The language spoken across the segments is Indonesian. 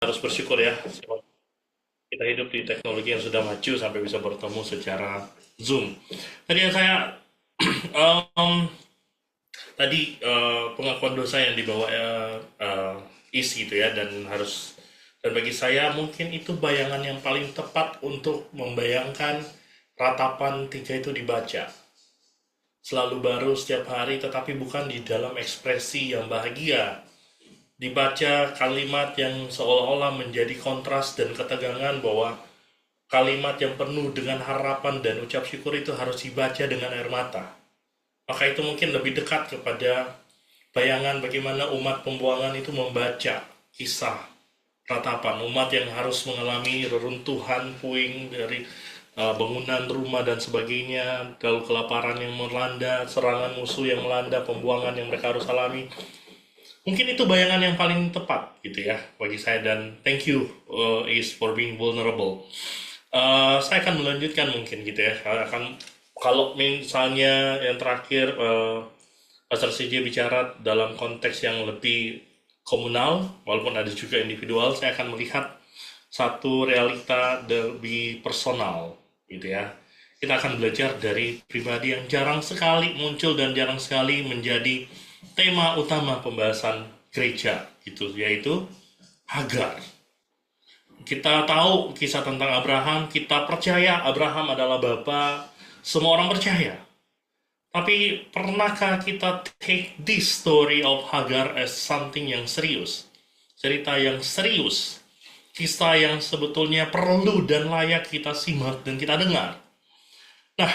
harus bersyukur ya. Kita hidup di teknologi yang sudah maju sampai bisa bertemu secara Zoom. Tadi yang saya em, pengakuan dosa yang dibawa Is gitu ya, dan bagi saya mungkin itu bayangan yang paling tepat untuk membayangkan ratapan tiga itu dibaca selalu baru setiap hari, tetapi bukan di dalam ekspresi yang bahagia. Dibaca kalimat yang seolah-olah menjadi kontras dan ketegangan, bahwa kalimat yang penuh dengan harapan dan ucap syukur itu harus dibaca dengan air mata. Maka itu mungkin lebih dekat kepada bayangan bagaimana umat pembuangan itu membaca kisah ratapan. Umat yang harus mengalami reruntuhan puing dari bangunan rumah dan sebagainya, lalu kelaparan yang melanda, serangan musuh yang melanda, pembuangan yang mereka harus alami. Mungkin itu bayangan yang paling tepat gitu ya bagi saya, dan thank you is for being vulnerable. Saya akan melanjutkan mungkin gitu ya. Kalau misalnya yang terakhir Pastor CJ bicara dalam konteks yang lebih komunal, walaupun ada juga individual, saya akan melihat satu realita lebih personal gitu ya. Kita akan belajar dari pribadi yang jarang sekali muncul dan jarang sekali menjadi tema utama pembahasan gereja, gitu, yaitu Hagar. Kita tahu kisah tentang Abraham, kita percaya Abraham adalah bapa semua orang percaya. Tapi pernahkah kita take this story of Hagar as something yang serius? Cerita yang serius, kisah yang sebetulnya perlu dan layak kita simak dan kita dengar. Nah,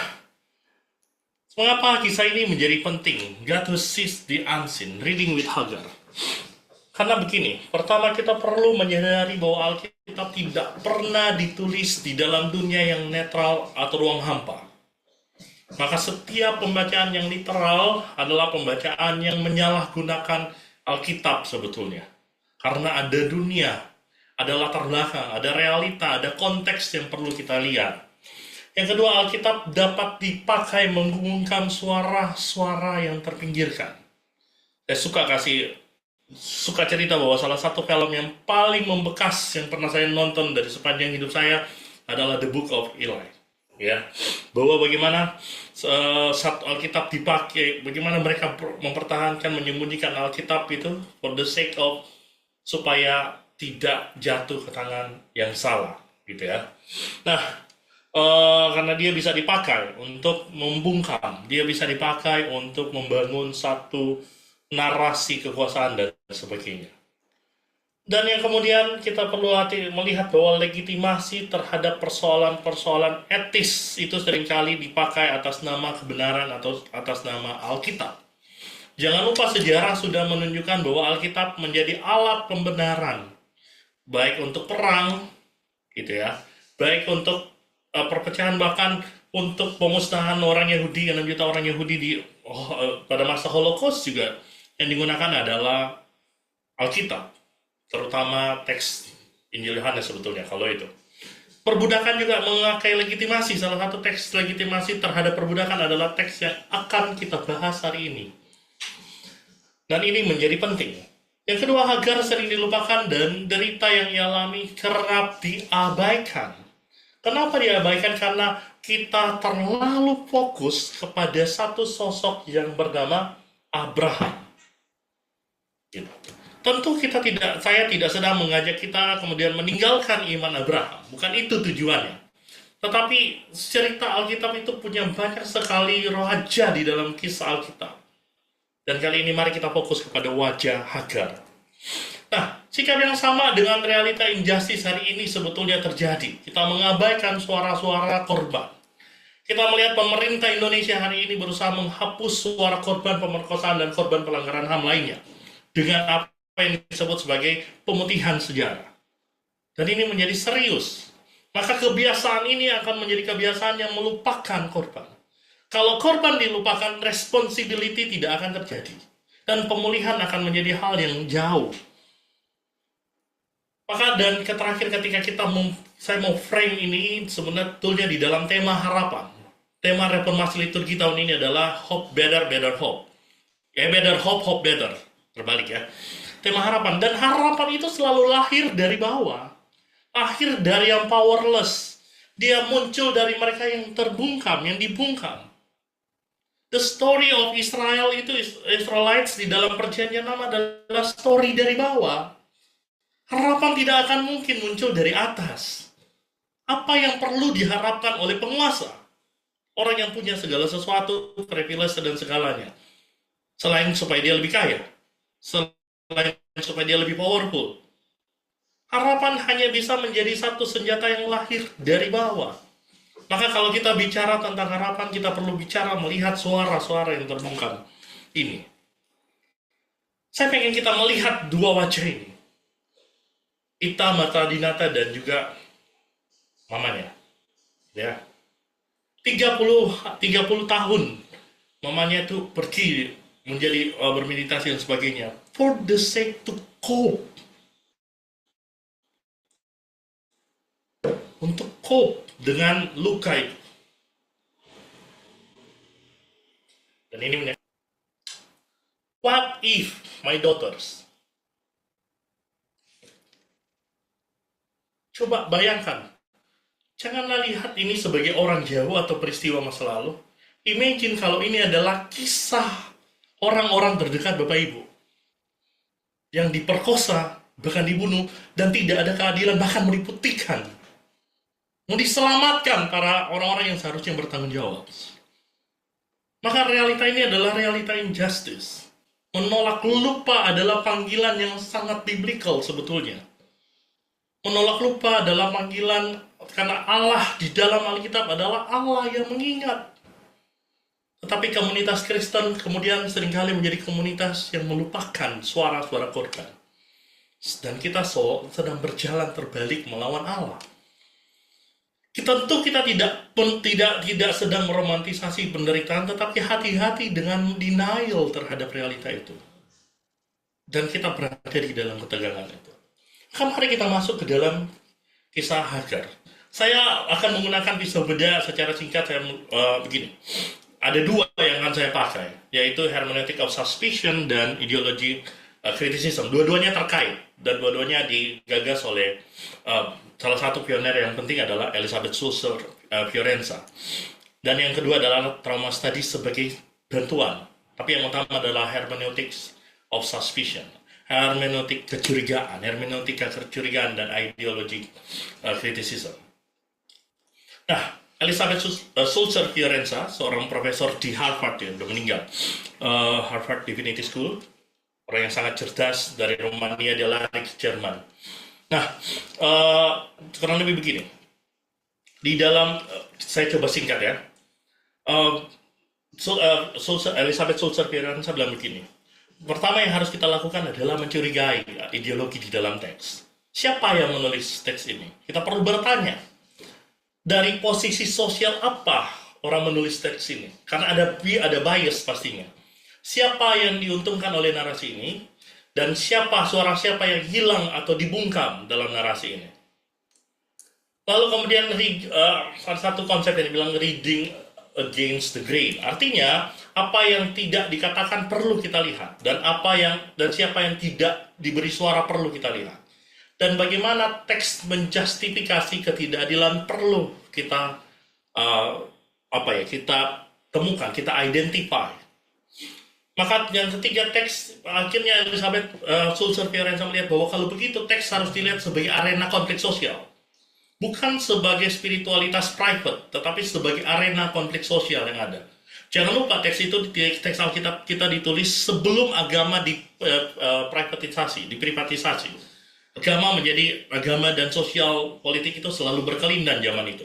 mengapa kisah ini menjadi penting? God who sees the unseen, reading with Hagar. Karena begini, pertama kita perlu menyadari bahwa Alkitab tidak pernah ditulis di dalam dunia yang netral atau ruang hampa. Maka setiap pembacaan yang literal adalah pembacaan yang menyalahgunakan Alkitab sebetulnya. Karena ada dunia, ada latar belakang, ada realita, ada konteks yang perlu kita lihat. Yang kedua, Alkitab dapat dipakai mengumumkan suara-suara yang terpinggirkan. Saya suka cerita bahwa salah satu film yang paling membekas yang pernah saya nonton dari sepanjang hidup saya adalah The Book of Eli. Ya, bahwa bagaimana saat Alkitab dipakai, bagaimana mereka mempertahankan, menyembunyikan Alkitab itu for the sake of supaya tidak jatuh ke tangan yang salah, gitu ya. Nah, karena dia bisa dipakai untuk membungkam, dia bisa dipakai untuk membangun satu narasi kekuasaan dan sebagainya. Dan yang kemudian kita perlu melihat bahwa legitimasi terhadap persoalan-persoalan etis itu seringkali dipakai atas nama kebenaran atau atas nama Alkitab. Jangan lupa sejarah sudah menunjukkan bahwa Alkitab menjadi alat pembenaran, baik untuk perang, gitu ya, baik untuk perpecahan, bahkan untuk pemusnahan orang Yahudi, 6 juta orang Yahudi pada masa Holocaust juga yang digunakan adalah Alkitab, terutama teks Injil Yohanes sebetulnya kalau itu. Perbudakan juga memakai legitimasi. Salah satu teks legitimasi terhadap perbudakan adalah teks yang akan kita bahas hari ini. Dan ini menjadi penting. Yang kedua, Hagar sering dilupakan dan derita yang ia alami kerap diabaikan. Kenapa diabaikan? Karena kita terlalu fokus kepada satu sosok yang bernama Abraham. Gitu. Tentu saya tidak sedang mengajak kita kemudian meninggalkan iman Abraham. Bukan itu tujuannya. Tetapi cerita Alkitab itu punya banyak sekali raja di dalam kisah Alkitab. Dan kali ini mari kita fokus kepada wajah Hagar. Nah, sikap yang sama dengan realita injustice hari ini sebetulnya terjadi. Kita mengabaikan suara-suara korban. Kita melihat pemerintah Indonesia hari ini berusaha menghapus suara korban pemerkosaan dan korban pelanggaran HAM lainnya dengan apa yang disebut sebagai pemutihan sejarah. Dan ini menjadi serius. Maka kebiasaan ini akan menjadi kebiasaan yang melupakan korban. Kalau korban dilupakan, responsibility tidak akan terjadi. Dan pemulihan akan menjadi hal yang jauh. Maka dan terakhir ketika saya mau frame ini sebetulnya di dalam tema harapan. Tema reformasi liturgi tahun ini adalah hope better, better hope. Better hope, hope better. Terbalik ya. Tema harapan. Dan harapan itu selalu lahir dari bawah. Lahir dari yang powerless. Dia muncul dari mereka yang terbungkam, yang dibungkam. The story of Israel itu, Israelites di dalam perjanjian lama adalah story dari bawah. Harapan tidak akan mungkin muncul dari atas. Apa yang perlu diharapkan oleh penguasa? Orang yang punya segala sesuatu, privilege dan segalanya. Selain supaya dia lebih kaya. Selain supaya dia lebih powerful. Harapan hanya bisa menjadi satu senjata yang lahir dari bawah. Maka kalau kita bicara tentang harapan, kita perlu bicara melihat suara-suara yang terbungkam ini. Saya pengen kita melihat dua wajah ini. Ita Mata-Dinata dan juga mamanya. Ya. 30 tahun mamanya itu pergi menjadi bermeditasi dan sebagainya. For the sake to cope. Untuk cope dengan luka itu. Dan ini menarik. What if my daughters? Coba bayangkan. Janganlah lihat ini sebagai orang jauh atau peristiwa masa lalu. Imagine kalau ini adalah kisah orang-orang terdekat Bapak Ibu. Yang diperkosa, bahkan dibunuh, dan tidak ada keadilan, bahkan meliputikan. Mau diselamatkan para orang-orang yang seharusnya bertanggung jawab. Maka realita ini adalah realita injustice. Menolak lupa adalah panggilan yang sangat biblical sebetulnya. Menolak lupa adalah panggilan karena Allah di dalam Alkitab adalah Allah yang mengingat. Tetapi komunitas Kristen kemudian seringkali menjadi komunitas yang melupakan suara-suara korban. Dan kita sedang berjalan terbalik melawan Allah. Tentu kita tidak sedang meromantisasi penderitaan, tetapi hati-hati dengan denial terhadap realita itu. Dan kita berada di dalam ketegangan itu. Mari kita masuk ke dalam kisah Hagar. Saya akan menggunakan pisau beda secara singkat. Begini. Ada dua yang akan saya pakai, yaitu hermeneutic of suspicion dan ideologi criticism. Dua-duanya terkait dan dua-duanya digagas oleh salah satu pioner yang penting adalah Elizabeth Sulzer Fiorenza. Dan yang kedua adalah trauma study sebagai bantuan. Tapi yang utama adalah hermeneutics of suspicion. Hermeneutik kecurigaan, hermeneutika kecurigaan dan ideologi criticism. Nah, Elizabeth Sulzer Fiorenza, seorang profesor di Harvard yang sudah meninggal, Harvard Divinity School, orang yang sangat cerdas dari Romania, dia lari ke Jerman. Nah, kurang lebih begini. Di dalam, saya coba singkat ya. Elizabeth Sulzer Fiorenza bilang begini. Pertama yang harus kita lakukan adalah mencurigai ideologi di dalam teks. Siapa yang menulis teks ini? Kita perlu bertanya. Dari posisi sosial apa orang menulis teks ini? Karena ada bias pastinya. Siapa yang diuntungkan oleh narasi ini? Dan suara siapa yang hilang atau dibungkam dalam narasi ini? Lalu kemudian satu konsep yang dibilang reading against the grain. Artinya, apa yang tidak dikatakan perlu kita lihat. Dan siapa yang tidak diberi suara perlu kita lihat. Dan bagaimana teks menjustifikasi ketidakadilan perlu kita kita temukan, kita identify. Maka yang ketiga, teks akhirnya Elizabeth Sulzer Fiorenza melihat bahwa kalau begitu teks harus dilihat sebagai arena konflik sosial. Bukan sebagai spiritualitas private, tetapi sebagai arena konflik sosial yang ada. Jangan lupa teks itu, teks Alkitab kita ditulis sebelum agama diprivatisasi. Agama menjadi agama dan sosial politik itu selalu berkelindan zaman itu.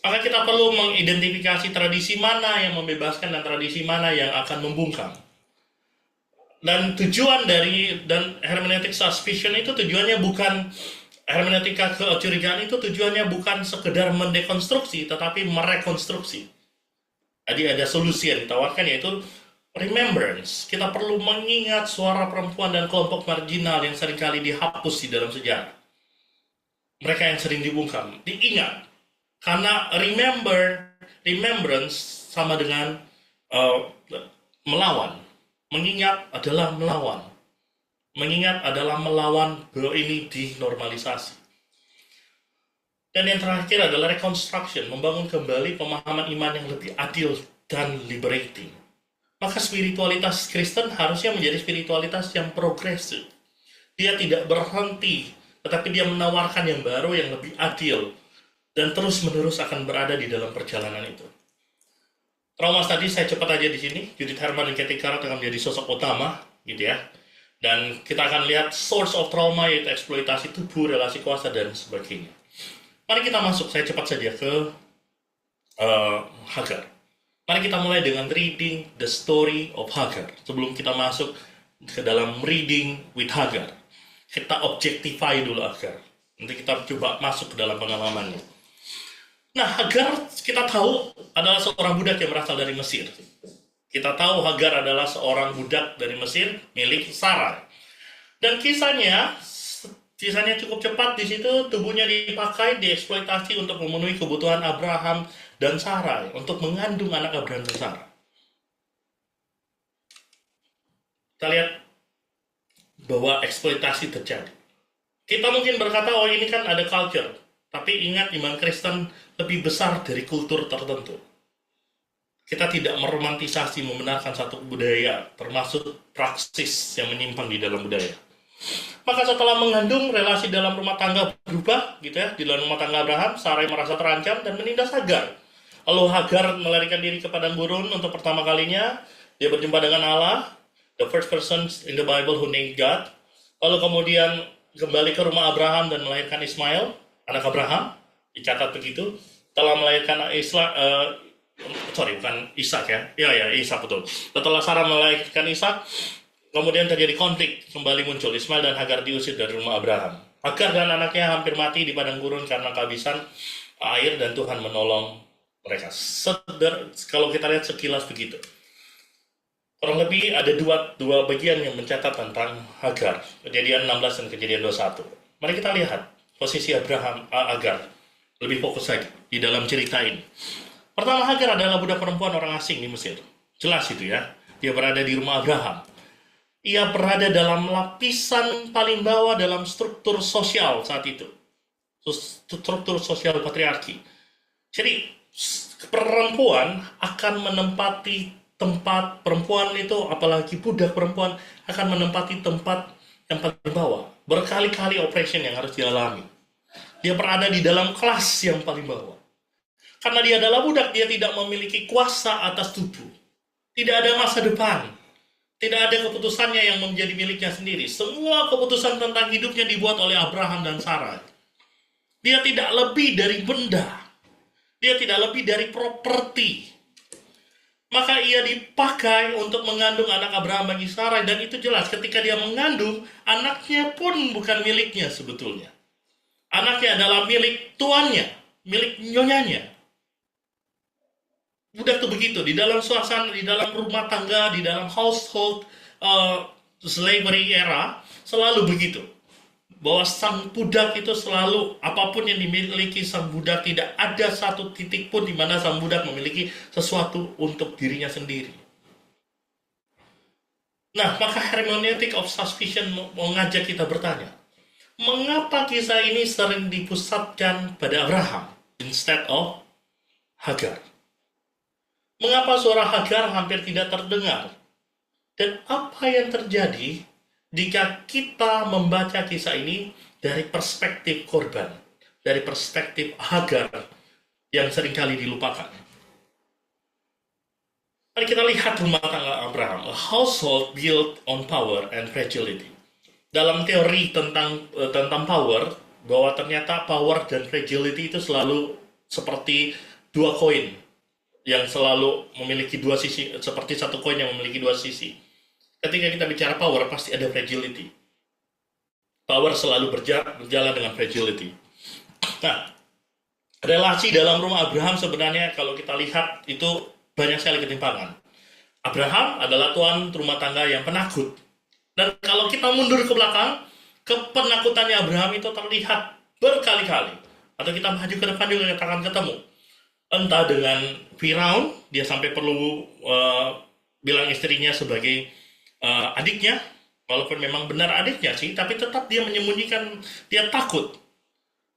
Maka kita perlu mengidentifikasi tradisi mana yang membebaskan dan tradisi mana yang akan membungkam. Dan tujuan dan hermeneutic suspicion itu tujuannya bukan, hermeneutika kecurigaan itu tujuannya bukan sekedar mendekonstruksi, tetapi merekonstruksi. Jadi ada solusi yang ditawarkan, yaitu remembrance. Kita perlu mengingat suara perempuan dan kelompok marginal yang seringkali dihapus di dalam sejarah. Mereka yang sering dibungkam, diingat. Karena remembrance sama dengan melawan. Mengingat adalah melawan. Mengingat adalah melawan bahwa ini dinormalisasi. Dan yang terakhir adalah reconstruction, membangun kembali pemahaman iman yang lebih adil dan liberating. Maka spiritualitas Kristen harusnya menjadi spiritualitas yang progresif. Dia tidak berhenti, tetapi dia menawarkan yang baru, yang lebih adil, dan terus-menerus akan berada di dalam perjalanan itu. Trauma tadi saya cepat aja di sini. Judith Herman dan Kathy Carrot akan menjadi sosok utama, gitu ya. Dan kita akan lihat source of trauma, yaitu eksploitasi tubuh, relasi kuasa, dan sebagainya. Mari kita masuk, saya cepat saja ke Hagar. Mari kita mulai dengan reading the story of Hagar. Sebelum kita masuk ke dalam reading with Hagar, kita objectify dulu Hagar. Nanti kita coba masuk ke dalam pengalamannya. Nah, Hagar kita tahu adalah seorang budak yang berasal dari Mesir. Kita tahu Hagar adalah seorang budak dari Mesir milik Sarai. Dan kisahnya cukup cepat di situ, tubuhnya dipakai, dieksploitasi untuk memenuhi kebutuhan Abraham dan Sarai, untuk mengandung anak Abraham dan Sarai. Kita lihat bahwa eksploitasi terjadi. Kita mungkin berkata, oh ini kan ada culture. Tapi ingat, iman Kristen lebih besar dari kultur tertentu. Kita tidak meromantisasi, membenarkan satu budaya, termasuk praksis yang menyimpang di dalam budaya. Maka setelah mengandung, relasi dalam rumah tangga berubah, gitu ya. Di dalam rumah tangga Abraham, Sarai merasa terancam dan menindas Hagar. Lalu Hagar melarikan diri ke padang gurun untuk pertama kalinya. Dia berjumpa dengan Allah, the first person in the Bible who named God. Lalu kemudian kembali ke rumah Abraham dan melahirkan Ismail, anak Abraham. Dicatat begitu. Telah melahirkan Ishak ya. Ya, Ishak betul. Setelah Sarah melahirkan Ishak, kemudian terjadi konflik, kembali muncul Ismail dan Hagar diusir dari rumah Abraham. Hagar dan anaknya hampir mati di padang gurun karena kehabisan air dan Tuhan menolong mereka. Kalau kita lihat sekilas begitu. Kurang lebih ada dua bagian yang mencatat tentang Hagar. Kejadian 16 dan kejadian 21. Mari kita lihat posisi Hagar. Lebih fokus lagi di dalam cerita ini. Pertama, Hagar adalah budak perempuan orang asing di Mesir. Jelas itu ya. Dia berada di rumah Abraham. Ia berada dalam lapisan paling bawah dalam struktur sosial saat itu. Struktur sosial patriarki. Jadi, perempuan akan menempati tempat, perempuan itu, apalagi budak perempuan, akan menempati tempat yang paling bawah. Berkali-kali operation yang harus dialami. Dia berada di dalam kelas yang paling bawah. Karena dia adalah budak, dia tidak memiliki kuasa atas tubuh. Tidak ada masa depan. Tidak ada keputusannya yang menjadi miliknya sendiri. Semua keputusan tentang hidupnya dibuat oleh Abraham dan Sarah. Dia tidak lebih dari benda. Dia tidak lebih dari properti. Maka ia dipakai untuk mengandung anak Abraham bagi Sarah. Dan itu jelas, ketika dia mengandung, anaknya pun bukan miliknya sebetulnya. Anaknya adalah milik tuannya, milik nyonyanya. Budak tuh begitu, di dalam suasana, di dalam rumah tangga, di dalam household slavery era, selalu begitu. Bahwa sang budak itu selalu, apapun yang dimiliki sang budak, tidak ada satu titik pun di mana sang budak memiliki sesuatu untuk dirinya sendiri. Nah, maka hermeneutic of suspicion mengajak kita bertanya, mengapa kisah ini sering dipusatkan pada Abraham instead of Hagar? Mengapa suara Hagar hampir tidak terdengar? Dan apa yang terjadi jika kita membaca kisah ini dari perspektif korban, dari perspektif Hagar yang seringkali dilupakan? Mari kita lihat rumah tangga Abraham, a household built on power and fragility. Dalam teori tentang power, bahwa ternyata power dan fragility itu selalu seperti dua koin yang selalu memiliki dua sisi, seperti satu koin yang memiliki dua sisi. Ketika kita bicara power, pasti ada fragility. Power selalu berjalan dengan fragility. Nah, relasi dalam rumah Abraham sebenarnya kalau kita lihat itu banyak sekali ketimpangan. Abraham adalah tuan rumah tangga yang penakut. Dan kalau kita mundur ke belakang, kepenakutannya Abraham itu terlihat berkali-kali. Atau kita maju ke depan juga kita akan ketemu. Entah dengan Firaun, dia sampai perlu bilang istrinya sebagai adiknya, Walaupun memang benar adiknya sih, tapi tetap dia menyembunyikan, dia takut.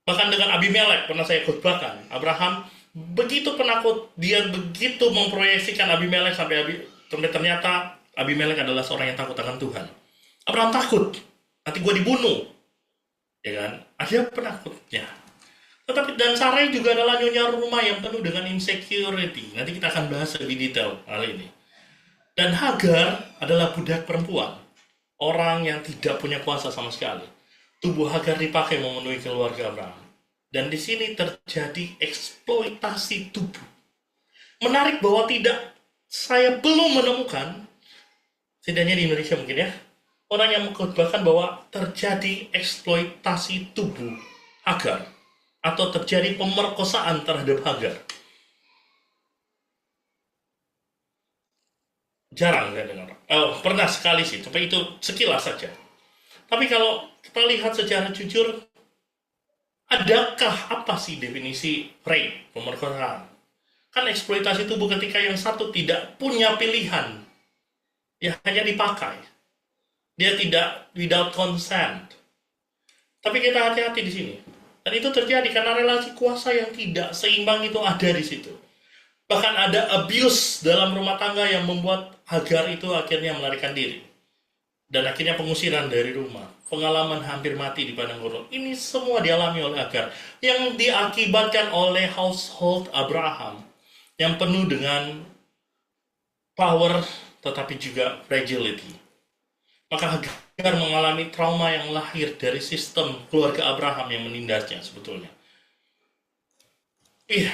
Bahkan dengan Abimelek pernah saya khotbahkan, Abraham begitu penakut, dia begitu memproyeksikan Abimelek sampai ternyata Abimelek adalah seorang yang takut akan Tuhan. Abraham takut, nanti gue dibunuh, ya kan? Ada penakutnya. Tetapi dan Sarai juga adalah nyonya rumah yang penuh dengan insecurity. Nanti kita akan bahas lebih detail hal ini. Dan Hagar adalah budak perempuan, orang yang tidak punya kuasa sama sekali. Tubuh Hagar dipakai memenuhi keluarga Abraham. Dan di sini terjadi eksploitasi tubuh. Menarik bahwa saya belum menemukan, setidaknya di Indonesia mungkin ya, orang yang mengkhotbahkan bahwa terjadi eksploitasi tubuh Hagar atau terjadi pemerkosaan terhadap Hagar. Jarang saya dengar. Oh, pernah sekali sih, tapi itu sekilas saja. Tapi kalau kita lihat secara jujur, adakah apa sih definisi rape, pemerkosaan? Kan eksploitasi tubuh ketika yang satu tidak punya pilihan, ya hanya dipakai. Dia tidak without consent. Tapi kita hati-hati di sini. Dan itu terjadi karena relasi kuasa yang tidak seimbang itu ada di situ. Bahkan ada abuse dalam rumah tangga yang membuat Hagar itu akhirnya melarikan diri. Dan akhirnya pengusiran dari rumah. Pengalaman hampir mati di padang gurun. Ini semua dialami oleh Hagar. Yang diakibatkan oleh household Abraham. Yang penuh dengan power tetapi juga fragility. Maka Hagar mengalami trauma yang lahir dari sistem keluarga Abraham yang menindasnya sebetulnya. Iya,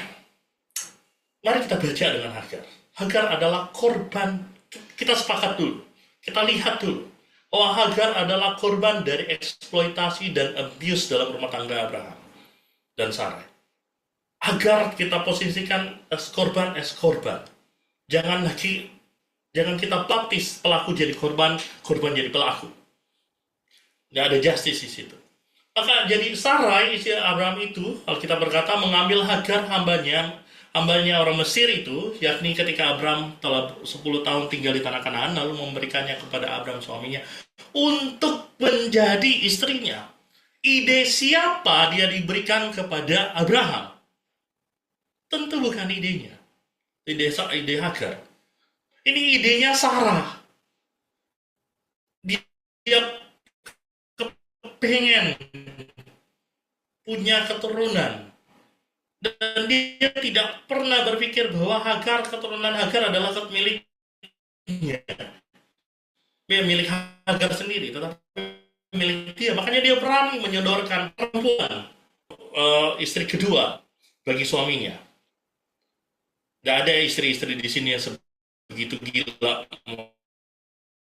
mari kita baca dengan Hagar. Hagar adalah korban, kita sepakat dulu, kita lihat dulu, bahwa Hagar adalah korban dari eksploitasi dan abuse dalam rumah tangga Abraham dan Sarai. Hagar kita posisikan as korban. Jangan kita baptis pelaku jadi korban jadi pelaku. Nggak ada justice di situ. Maka jadi Sarai, istri Abraham itu, Alkitab berkata, mengambil Hagar hambanya orang Mesir itu, yakni ketika Abraham telah 10 tahun tinggal di tanah Kanaan, lalu memberikannya kepada Abraham suaminya, untuk menjadi istrinya. Ide siapa dia diberikan kepada Abraham? Tentu bukan idenya. Ide Hagar. Ini idenya Sarah. Dia kepengen punya keturunan. Dan dia tidak pernah berpikir bahwa keturunan Hagar adalah miliknya. Dia milik Hagar sendiri, tetapi milik dia. Makanya dia berani menyodorkan perempuan, istri kedua bagi suaminya. Gak ada istri-istri di sini yang begitu gila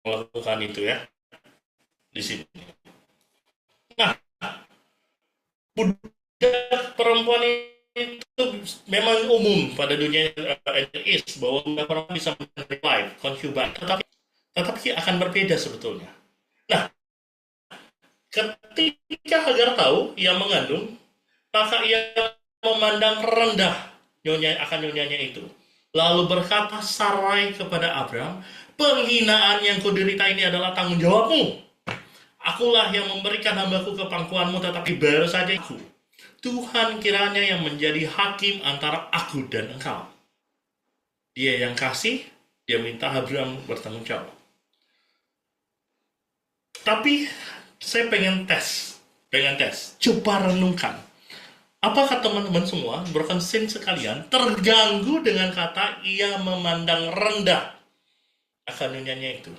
melakukan itu ya di sini. Nah, budak perempuan itu memang umum pada dunia bahwa budak perempuan bisa menjadi life concubine, tetapi akan berbeda sebetulnya. Nah, ketika Hagar tahu ia mengandung, maka ia memandang rendah nyonyanya itu. Lalu berkata Sarai kepada Abraham, penghinaan yang kuderita ini adalah tanggung jawabmu. Akulah yang memberikan hambaku ke pangkuanmu, tetapi baru saja aku. Tuhan kiranya yang menjadi hakim antara aku dan engkau. Dia yang kasih, dia minta Abraham bertanggung jawab. Tapi saya pengen tes. Coba renungkan. Apakah teman-teman semua, broken sin sekalian, terganggu dengan kata ia memandang rendah akan nyonyanya itu?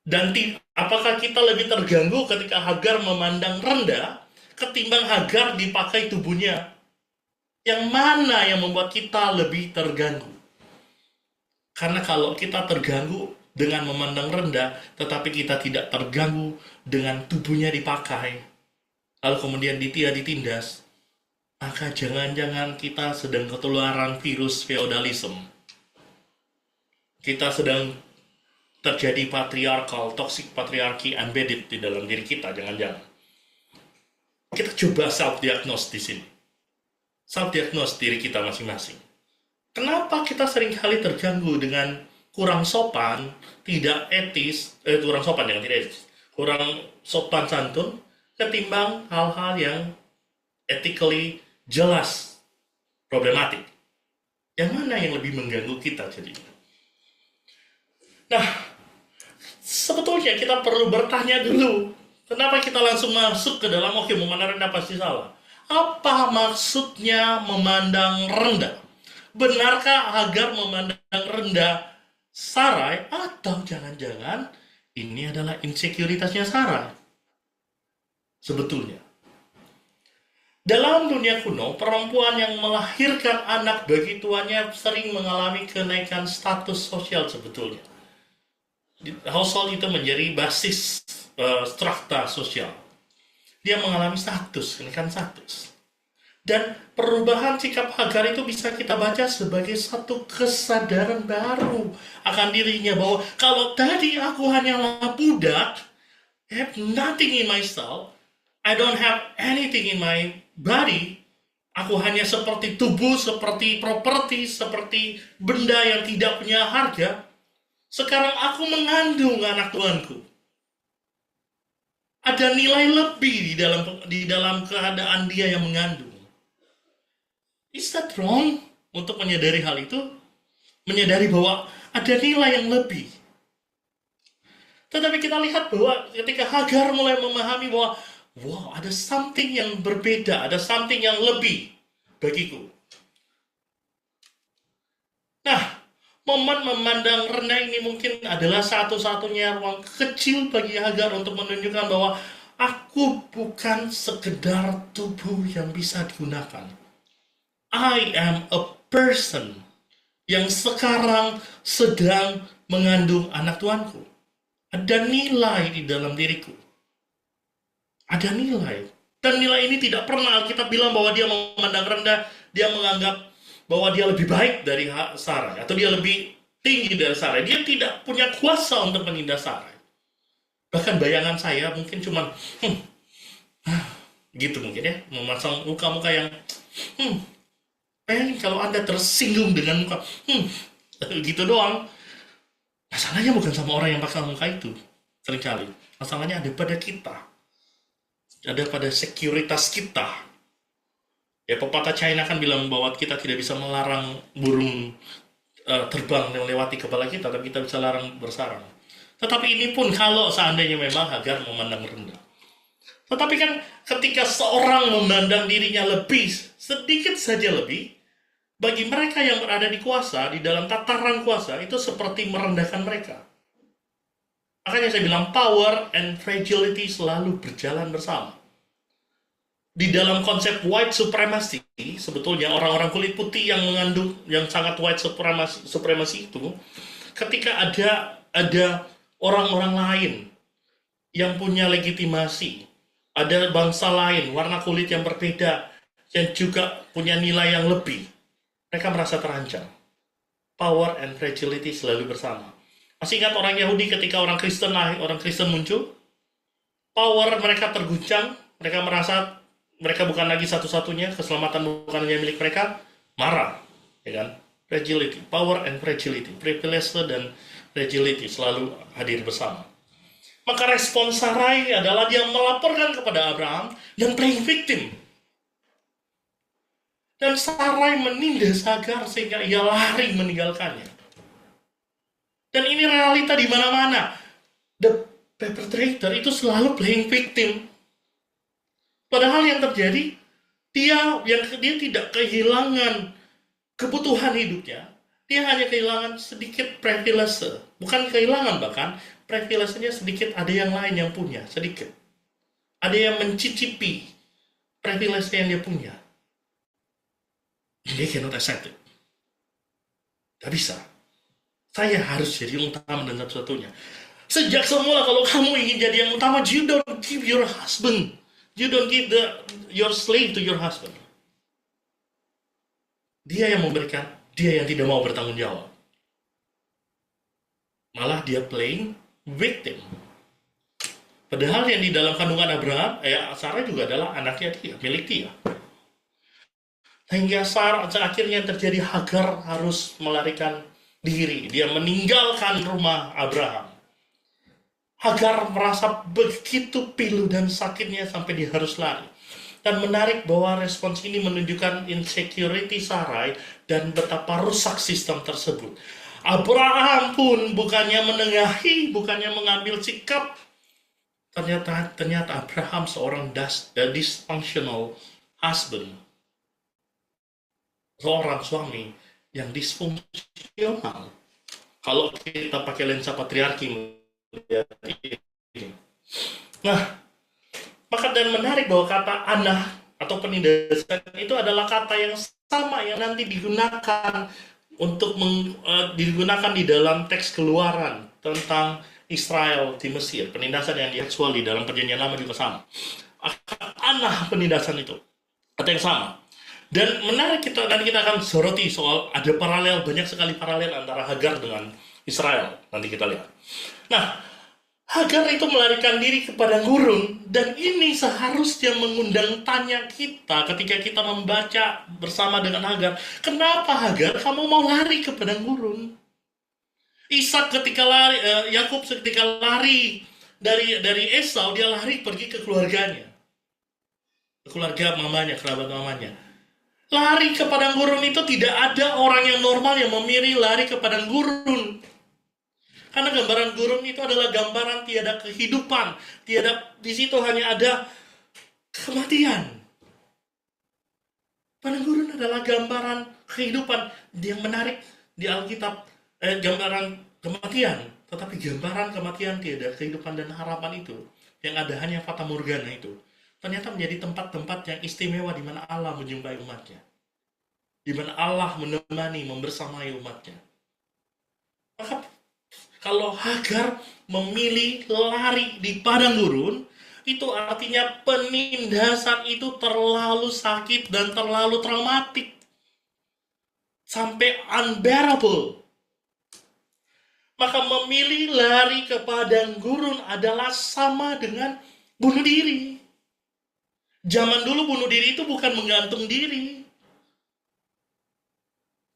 Dan apakah kita lebih terganggu ketika Hagar memandang rendah ketimbang Hagar dipakai tubuhnya? Yang mana yang membuat kita lebih terganggu? Karena kalau kita terganggu dengan memandang rendah, tetapi kita tidak terganggu dengan tubuhnya dipakai, lalu kemudian ditindas, maka jangan-jangan kita sedang ketularan virus feodalisme. Kita sedang terjadi toxic patriarchy embedded di dalam diri kita, jangan-jangan. Kita coba self-diagnose di sini. Self-diagnose diri kita masing-masing. Kenapa kita seringkali terganggu dengan kurang sopan, tidak etis, kurang sopan yang tidak etis, kurang sopan santun ketimbang hal-hal yang ethically jelas problematik. Yang mana yang lebih mengganggu kita jadi? Nah, sebetulnya kita perlu bertanya dulu, kenapa kita langsung masuk ke dalam memandang rendah pasti salah? Apa maksudnya memandang rendah? Benarkah Hagar memandang rendah Sarai, atau jangan-jangan ini adalah insekuritasnya Sarai? Sebetulnya, dalam dunia kuno, perempuan yang melahirkan anak bagi tuannya sering mengalami kenaikan status sosial sebetulnya. Household itu menjadi basis strata sosial. Dia mengalami kenaikan status. Dan perubahan sikap Hagar itu bisa kita baca sebagai satu kesadaran baru akan dirinya, bahwa kalau tadi aku hanyalah budak, I have nothing in myself, I don't have anything in my body, aku hanya seperti tubuh, seperti properti, seperti benda yang tidak punya harga. Sekarang aku mengandung anak tuanku. Ada nilai lebih di dalam keadaan dia yang mengandung. Is that wrong? Untuk menyadari hal itu, menyadari bahwa ada nilai yang lebih. Tetapi kita lihat bahwa ketika Hagar mulai memahami bahwa wow, ada something yang berbeda, ada something yang lebih bagiku. Nah, momen memandang rendah ini mungkin adalah satu-satunya ruang kecil bagi Hagar untuk menunjukkan bahwa aku bukan sekedar tubuh yang bisa digunakan. I am a person yang sekarang sedang mengandung anak tuanku. Ada nilai di dalam diriku. Ada nilai. Dan nilai ini tidak pernah Alkitab bilang bahwa dia memandang rendah, dia menganggap bahwa dia lebih baik dari Sarai, atau dia lebih tinggi dari Sarai. Dia tidak punya kuasa untuk menindas Sarai. Bahkan bayangan saya mungkin cuma gitu mungkin ya, memasang muka-muka yang bayangin kalau Anda tersinggung dengan muka gitu doang. Masalahnya bukan sama orang yang pakai muka itu seringkali. Masalahnya ada pada kita, ada pada sekuritas kita. Ya, pepatah China kan bilang bahwa kita tidak bisa melarang burung terbang melewati kepala kita, tapi kita bisa larang bersarang. Tetapi ini pun kalau seandainya memang Hagar memandang rendah. Tetapi kan ketika seorang memandang dirinya lebih, sedikit saja lebih, bagi mereka yang berada di kuasa, di dalam tataran kuasa, itu seperti merendahkan mereka. Makanya saya bilang power and fragility selalu berjalan bersama. Di dalam konsep white supremacy, sebetulnya orang-orang kulit putih yang mengandung, yang sangat white supremacy itu, ketika ada orang-orang lain yang punya legitimasi, ada bangsa lain, warna kulit yang berbeda, yang juga punya nilai yang lebih, mereka merasa terancam. Power and fragility selalu bersama. Masih ingat orang Yahudi ketika orang Kristen muncul? Power mereka terguncang, mereka merasa mereka bukan lagi satu-satunya, keselamatan bukan hanya milik mereka, marah, ya kan? Fragility, power and fragility, privilege dan fragility selalu hadir bersama. Maka respon Sarai adalah dia melaporkan kepada Abraham dan playing victim. Dan Sarai menindas Hagar sehingga ia lari meninggalkannya. Dan ini realita di mana-mana. The perpetrator itu selalu playing victim. Padahal yang terjadi, dia tidak kehilangan kebutuhan hidupnya. Dia hanya kehilangan sedikit privilege. Bukan kehilangan bahkan, privilege-nya sedikit, ada yang lain yang punya, sedikit. Ada yang mencicipi privilege yang dia punya. Dia cannot accept it. Gak bisa. Saya harus jadi yang utama dan satu-satunya. Sejak semula kalau kamu ingin jadi yang utama, you don't give your husband. You don't give your slave to your husband. Dia yang memberikan, dia yang tidak mau bertanggung jawab. Malah dia playing victim. Padahal yang di dalam kandungan Abraham, Sarah juga adalah anaknya dia, milik dia. Hingga akhirnya terjadi Hagar harus melarikan diri, dia meninggalkan rumah Abraham. Hagar merasa begitu pilu dan sakitnya sampai dia harus lari. Dan menarik bahwa respons ini menunjukkan insecurity Sarai dan betapa rusak sistem tersebut. Abraham pun bukannya menengahi, bukannya mengambil sikap. Ternyata Abraham seorang dysfunctional husband, seorang suami yang disfungsional. Kalau kita pakai lensa patriarki melihat ini. Nah, maka dan menarik bahwa kata anah atau penindasan itu adalah kata yang sama yang nanti digunakan digunakan di dalam teks Keluaran tentang Israel di Mesir. Penindasan yang seksual di dalam Perjanjian Lama juga sama. Anah penindasan itu kata yang sama. Dan menarik kita akan soroti soal ada banyak sekali paralel antara Hagar dengan Israel. Nanti kita lihat. Nah, Hagar itu melarikan diri ke padang gurun, dan ini seharusnya mengundang tanya kita ketika kita membaca bersama dengan Hagar. Kenapa Hagar kamu mau lari ke padang gurun? Ishak ketika lari, Yakub ketika lari dari Esau, dia lari pergi ke keluarganya, keluarga mamanya, kerabat mamanya. Lari ke padang gurun itu tidak ada orang yang normal yang memilih lari ke padang gurun. Karena gambaran gurun itu adalah gambaran tiada kehidupan. Di situ hanya ada kematian. Padang gurun adalah gambaran kehidupan. Yang menarik di Alkitab, gambaran kematian. Tetapi gambaran kematian tiada kehidupan dan harapan itu, yang ada hanya fata morgana itu, ternyata menjadi tempat-tempat yang istimewa di mana Allah menjumpai umatnya. Di mana Allah menemani, membersamai umatnya. Maka kalau Hagar memilih lari di padang gurun, itu artinya penindasan itu terlalu sakit dan terlalu traumatik. Sampai unbearable. Maka memilih lari ke padang gurun adalah sama dengan bunuh diri. Zaman dulu bunuh diri itu bukan menggantung diri.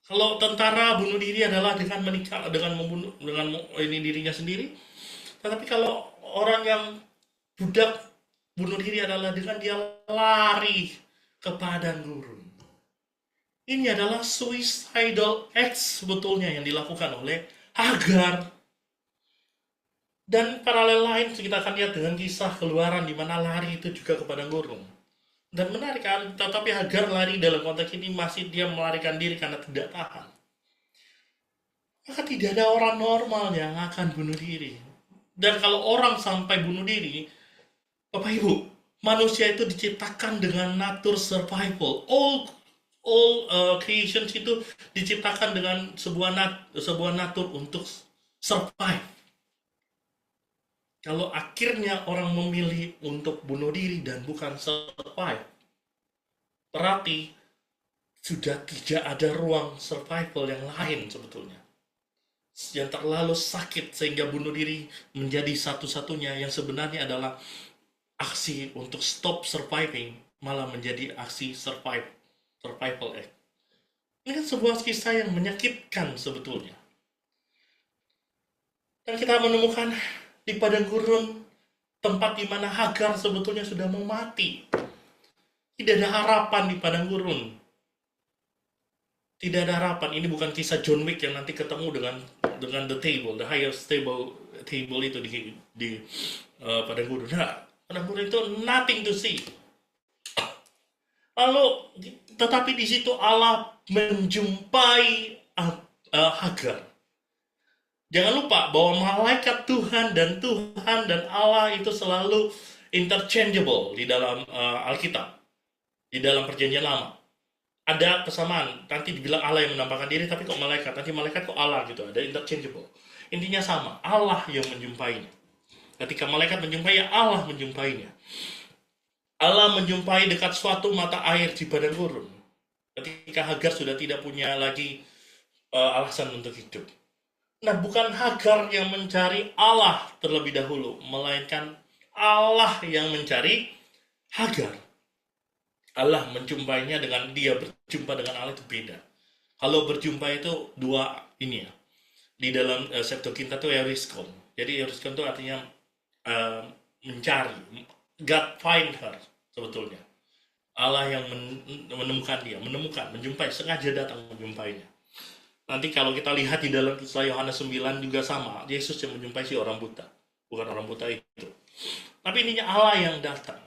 Kalau tentara bunuh diri adalah dengan menikah, dengan membunuh, dengan dirinya sendiri. Tetapi kalau orang yang budak bunuh diri adalah dengan dia lari ke padang gurun. Ini adalah suicidal acts sebetulnya yang dilakukan oleh Hagar. Dan paralel lain kita akan lihat dengan kisah Keluaran di mana lari itu juga ke padang gurun. Dan menarik, tetapi Hagar lari dalam konteks ini masih dia melarikan diri karena tidak tahan. Maka tidak ada orang normal yang akan bunuh diri. Dan kalau orang sampai bunuh diri, Bapak Ibu, manusia itu diciptakan dengan natur survival. All creations itu diciptakan dengan sebuah natur untuk survive. Kalau akhirnya orang memilih untuk bunuh diri dan bukan survive, berarti sudah tidak ada ruang survival yang lain sebetulnya. Yang terlalu sakit sehingga bunuh diri menjadi satu-satunya yang sebenarnya adalah aksi untuk stop surviving, malah menjadi aksi survival act. Ini kan sebuah kisah yang menyakitkan sebetulnya. Dan kita menemukan di padang gurun, tempat di mana Hagar sebetulnya sudah mau mati. Tidak ada harapan di padang gurun. Tidak ada harapan. Ini bukan kisah John Wick yang nanti ketemu dengan the highest table itu di padang gurun. Nah, padang gurun itu nothing to see. Lalu, tetapi di situ Allah menjumpai Hagar. Jangan lupa bahwa malaikat Tuhan dan Allah itu selalu interchangeable di dalam Alkitab, di dalam Perjanjian Lama. Ada kesamaan, nanti dibilang Allah yang menampakkan diri, tapi kok malaikat, nanti malaikat kok Allah gitu, ada interchangeable. Intinya sama, Allah yang menjumpainya. Ketika malaikat menjumpai, Allah menjumpainya. Allah menjumpai dekat suatu mata air di padang gurun. Ketika Hagar sudah tidak punya lagi alasan untuk hidup. Nah, bukan Hagar yang mencari Allah terlebih dahulu, melainkan Allah yang mencari Hagar. Allah menjumpainya dengan dia berjumpa dengan Allah itu beda. Kalau berjumpa itu dua ini ya. di dalam Septuaginta itu euryskon. Jadi euryskon itu artinya eh, mencari. God find her sebetulnya. Allah yang menemukan dia, menjumpai, sengaja datang menjumpainya. Nanti kalau kita lihat di dalam kisah Yohanes 9 juga sama, Yesus yang menjumpai si orang buta, bukan orang buta itu. Tapi ininya Allah yang datang.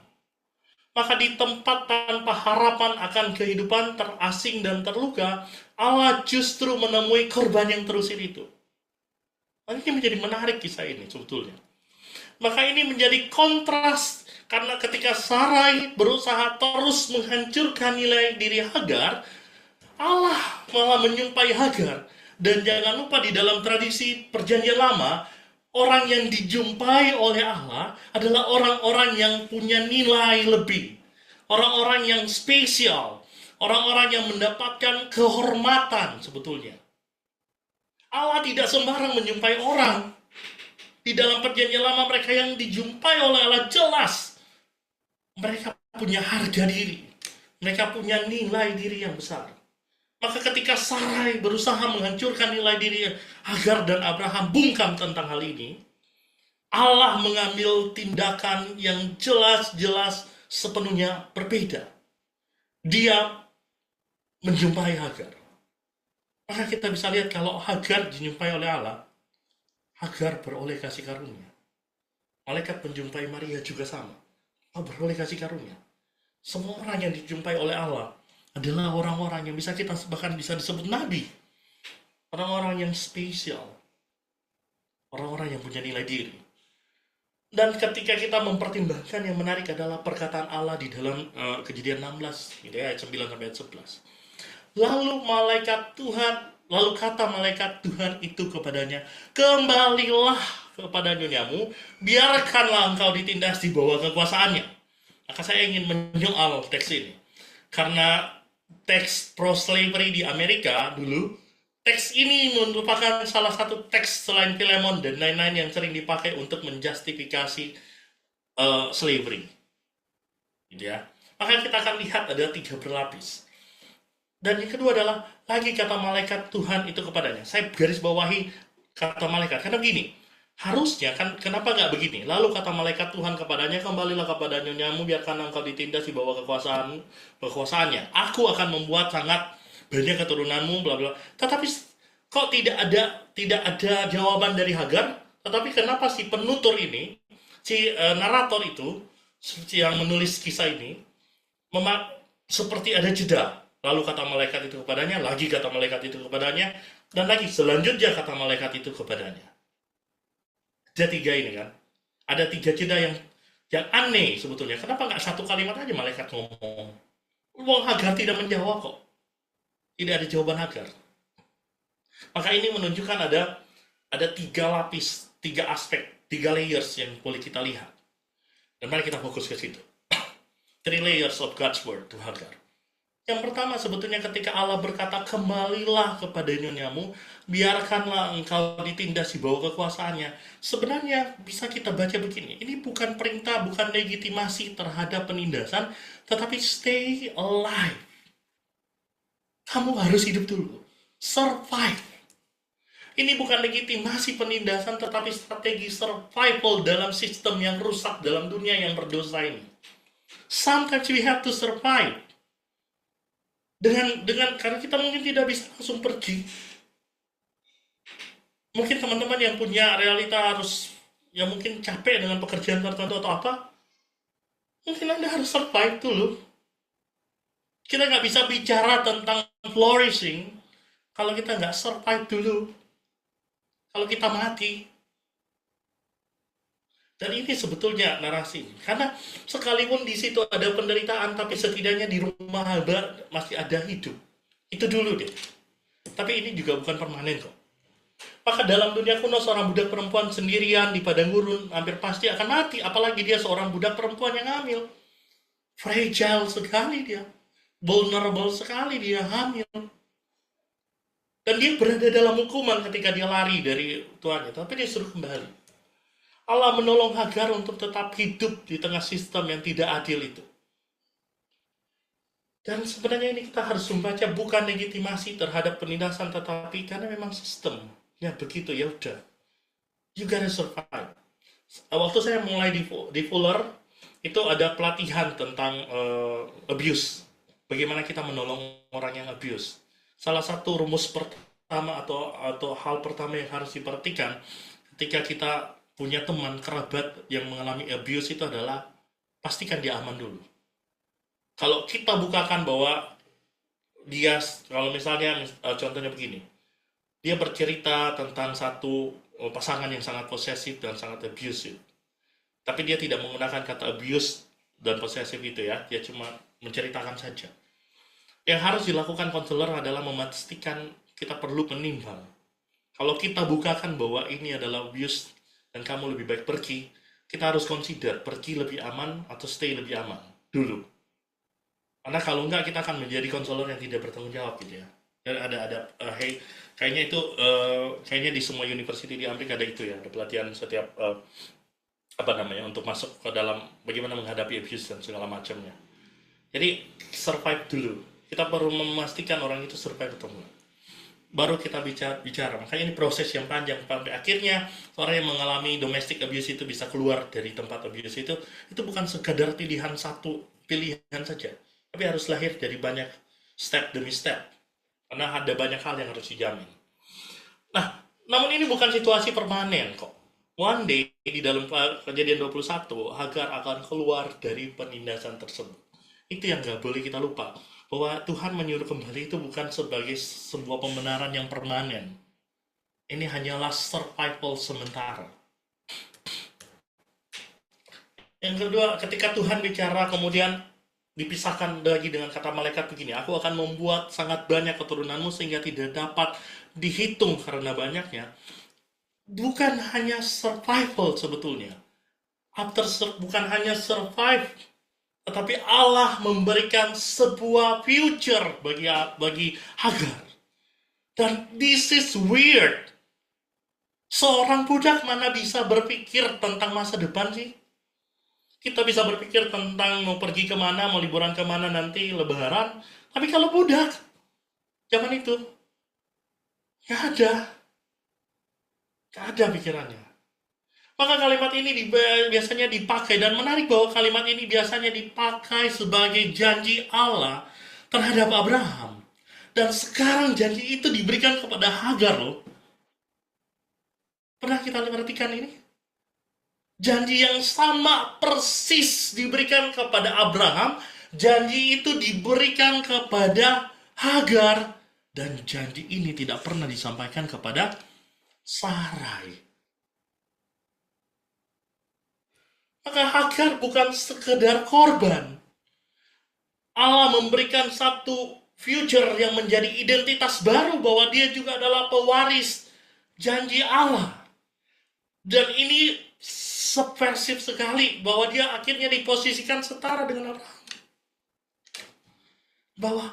Maka di tempat tanpa harapan akan kehidupan terasing dan terluka, Allah justru menemui korban yang terusin itu. Nah, ini menjadi menarik kisah ini sebetulnya. Maka ini menjadi kontras, karena ketika Sarai berusaha terus menghancurkan nilai diri Hagar, Allah malah menyumpai Hagar. Dan jangan lupa di dalam tradisi perjanjian lama, orang yang dijumpai oleh Allah adalah orang-orang yang punya nilai lebih. Orang-orang yang spesial. Orang-orang yang mendapatkan kehormatan sebetulnya. Allah tidak sembarang menyumpai orang. Di dalam perjanjian lama mereka yang dijumpai oleh Allah jelas. Mereka punya harga diri. Mereka punya nilai diri yang besar. Maka ketika Sarai berusaha menghancurkan nilai diri Hagar dan Abraham bungkam tentang hal ini, Allah mengambil tindakan yang jelas-jelas sepenuhnya berbeda. Dia menjumpai Hagar. Maka kita bisa lihat kalau Hagar dijumpai oleh Allah, Hagar beroleh kasih karunia. Malaikat menjumpai Maria juga sama. Beroleh kasih karunia. Semua orang yang dijumpai oleh Allah adalah orang-orang yang bahkan bisa disebut nabi. Orang-orang yang spesial. Orang-orang yang punya nilai diri. Dan ketika kita mempertimbangkan, yang menarik adalah perkataan Allah di dalam Kejadian 16, gitu ya, ayat 9 sampai ayat 11. Lalu kata malaikat Tuhan itu kepadanya, kembalilah kepada nyonyamu, biarkanlah engkau ditindas di bawah kekuasaannya. Maka saya ingin menyoal teks ini. Karena teks pro-slavery di Amerika dulu, teks ini merupakan salah satu teks selain Filemon dan lain-lain yang sering dipakai untuk menjustifikasi slavery. Gitu ya. Maka kita akan lihat ada 3 berlapis. Dan yang kedua adalah lagi kata malaikat Tuhan itu kepadanya. Saya garis bawahi kata malaikat. Karena begini, harusnya kan kenapa nggak begini? Lalu kata malaikat Tuhan kepadanya, kembalilah kepada nyonyamu, biarkan engkau ditindas di bawah kekuasaannya. Aku akan membuat sangat banyak keturunanmu, bla bla. Tetapi kok tidak ada jawaban dari Hagar? Tetapi kenapa si penutur ini, si narator itu, yang menulis kisah ini, seperti ada jeda. Lalu kata malaikat itu kepadanya, lagi kata malaikat itu kepadanya, dan lagi selanjutnya kata malaikat itu kepadanya. Ada 3 ini kan. Ada 3 jeda yang aneh sebetulnya. Kenapa nggak satu kalimat aja malaikat ngomong? Wong Hagar tidak menjawab kok. Tidak ada jawaban Hagar. Maka ini menunjukkan ada 3 lapis, 3 aspek, 3 layers yang boleh kita lihat. Dan mari kita fokus ke situ. 3 layers of God's word to Hagar. Yang pertama sebetulnya ketika Allah berkata, kembalilah kepada nyonyamu, biarkanlah engkau ditindas di bawah kekuasaannya. Sebenarnya bisa kita baca begini, ini bukan perintah, bukan legitimasi terhadap penindasan, tetapi stay alive. Kamu harus hidup dulu, survive. Ini bukan legitimasi penindasan, tetapi strategi survival dalam sistem yang rusak, dalam dunia yang berdosa ini. Sometimes we have to survive. Karena kita mungkin tidak bisa langsung pergi. Mungkin teman-teman yang punya realita yang mungkin capek dengan pekerjaan tertentu atau apa, mungkin Anda harus survive dulu. Kita nggak bisa bicara tentang flourishing kalau kita nggak survive dulu. Kalau kita mati. Dan ini sebetulnya narasi. Karena sekalipun di situ ada penderitaan, tapi setidaknya di rumah Hagar masih ada hidup. Itu dulu deh. Tapi ini juga bukan permanen kok. Maka dalam dunia kuno seorang budak perempuan sendirian di padang gurun hampir pasti akan mati. Apalagi dia seorang budak perempuan yang hamil. Fragile sekali dia. Vulnerable sekali dia hamil. Dan dia berada dalam hukuman ketika dia lari dari tuannya. Tapi dia suruh kembali. Allah menolong Hagar untuk tetap hidup di tengah sistem yang tidak adil itu. Dan sebenarnya ini kita harus membaca bukan legitimasi terhadap penindasan, tetapi karena memang sistem. Ya begitu, ya udah. You gotta survive. Waktu saya mulai di Fuller, itu ada pelatihan tentang abuse. Bagaimana kita menolong orang yang abuse. Salah satu rumus pertama atau hal pertama yang harus diperhatikan ketika kita punya teman kerabat yang mengalami abuse itu adalah pastikan dia aman dulu. Kalau kita bukakan bahwa dia, kalau misalnya contohnya begini, dia bercerita tentang satu pasangan yang sangat posesif dan sangat abusive. Tapi dia tidak menggunakan kata abuse dan posesif itu ya, dia cuma menceritakan saja. Yang harus dilakukan konselor adalah memastikan kita perlu menimbang. Kalau kita bukakan bahwa ini adalah abuse dan kamu lebih baik pergi, kita harus consider pergi lebih aman atau stay lebih aman dulu. Karena kalau enggak kita akan menjadi konselor yang tidak bertanggung jawab gitu ya. Dan hey, kayaknya itu kayaknya di semua university di Amerika ada itu ya, ada pelatihan setiap apa namanya untuk masuk ke dalam bagaimana menghadapi abuse dan segala macamnya. Jadi survive dulu. Kita perlu memastikan orang itu survive atau enggak. Baru kita bicara. Makanya ini proses yang panjang sampai akhirnya orang yang mengalami domestic abuse itu bisa keluar dari tempat abuse itu bukan sekadar pilihan saja, tapi harus lahir dari banyak step demi step. Karena ada banyak hal yang harus dijamin. Nah, namun ini bukan situasi permanen kok. One day di dalam kejadian 21, Hagar akan keluar dari penindasan tersebut. Itu yang gak boleh kita lupa. Bahwa Tuhan menyuruh kembali itu bukan sebagai sebuah pembenaran yang permanen. Ini hanyalah survival sementara. Yang kedua, ketika Tuhan bicara kemudian dipisahkan lagi dengan kata malaikat begini, aku akan membuat sangat banyak keturunanmu sehingga tidak dapat dihitung karena banyaknya. Bukan hanya survival sebetulnya. Bukan hanya survive, tetapi Allah memberikan sebuah future bagi Hagar. Dan this is weird. Seorang budak mana bisa berpikir tentang masa depan sih? Kita bisa berpikir tentang mau pergi kemana, mau liburan kemana nanti, lebaran. Tapi kalau budak, zaman itu, gak ada pikirannya. Maka kalimat ini biasanya dipakai, dan menarik bahwa kalimat ini biasanya dipakai sebagai janji Allah terhadap Abraham. Dan sekarang janji itu diberikan kepada Hagar loh. Pernah kita perhatikan ini? Janji yang sama persis diberikan kepada Abraham, janji itu diberikan kepada Hagar, dan janji ini tidak pernah disampaikan kepada Sarai. Maka Hagar bukan sekedar korban. Allah memberikan satu future yang menjadi identitas baru bahwa dia juga adalah pewaris janji Allah. Dan ini subversif sekali bahwa dia akhirnya diposisikan setara dengan Abraham. Bahwa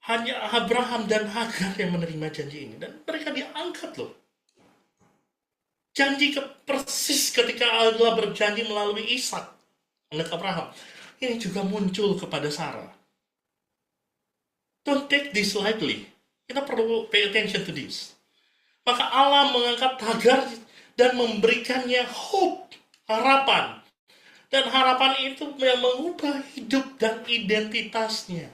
hanya Abraham dan Hagar yang menerima janji ini. Dan mereka diangkat loh. Janji persis ketika Allah berjanji melalui Ishak, anak Abraham. Ini juga muncul kepada Sarah. Don't take this lightly. Kita perlu pay attention to this. Maka Allah mengangkat Hagar dan memberikannya hope, harapan. Dan harapan itu yang mengubah hidup dan identitasnya.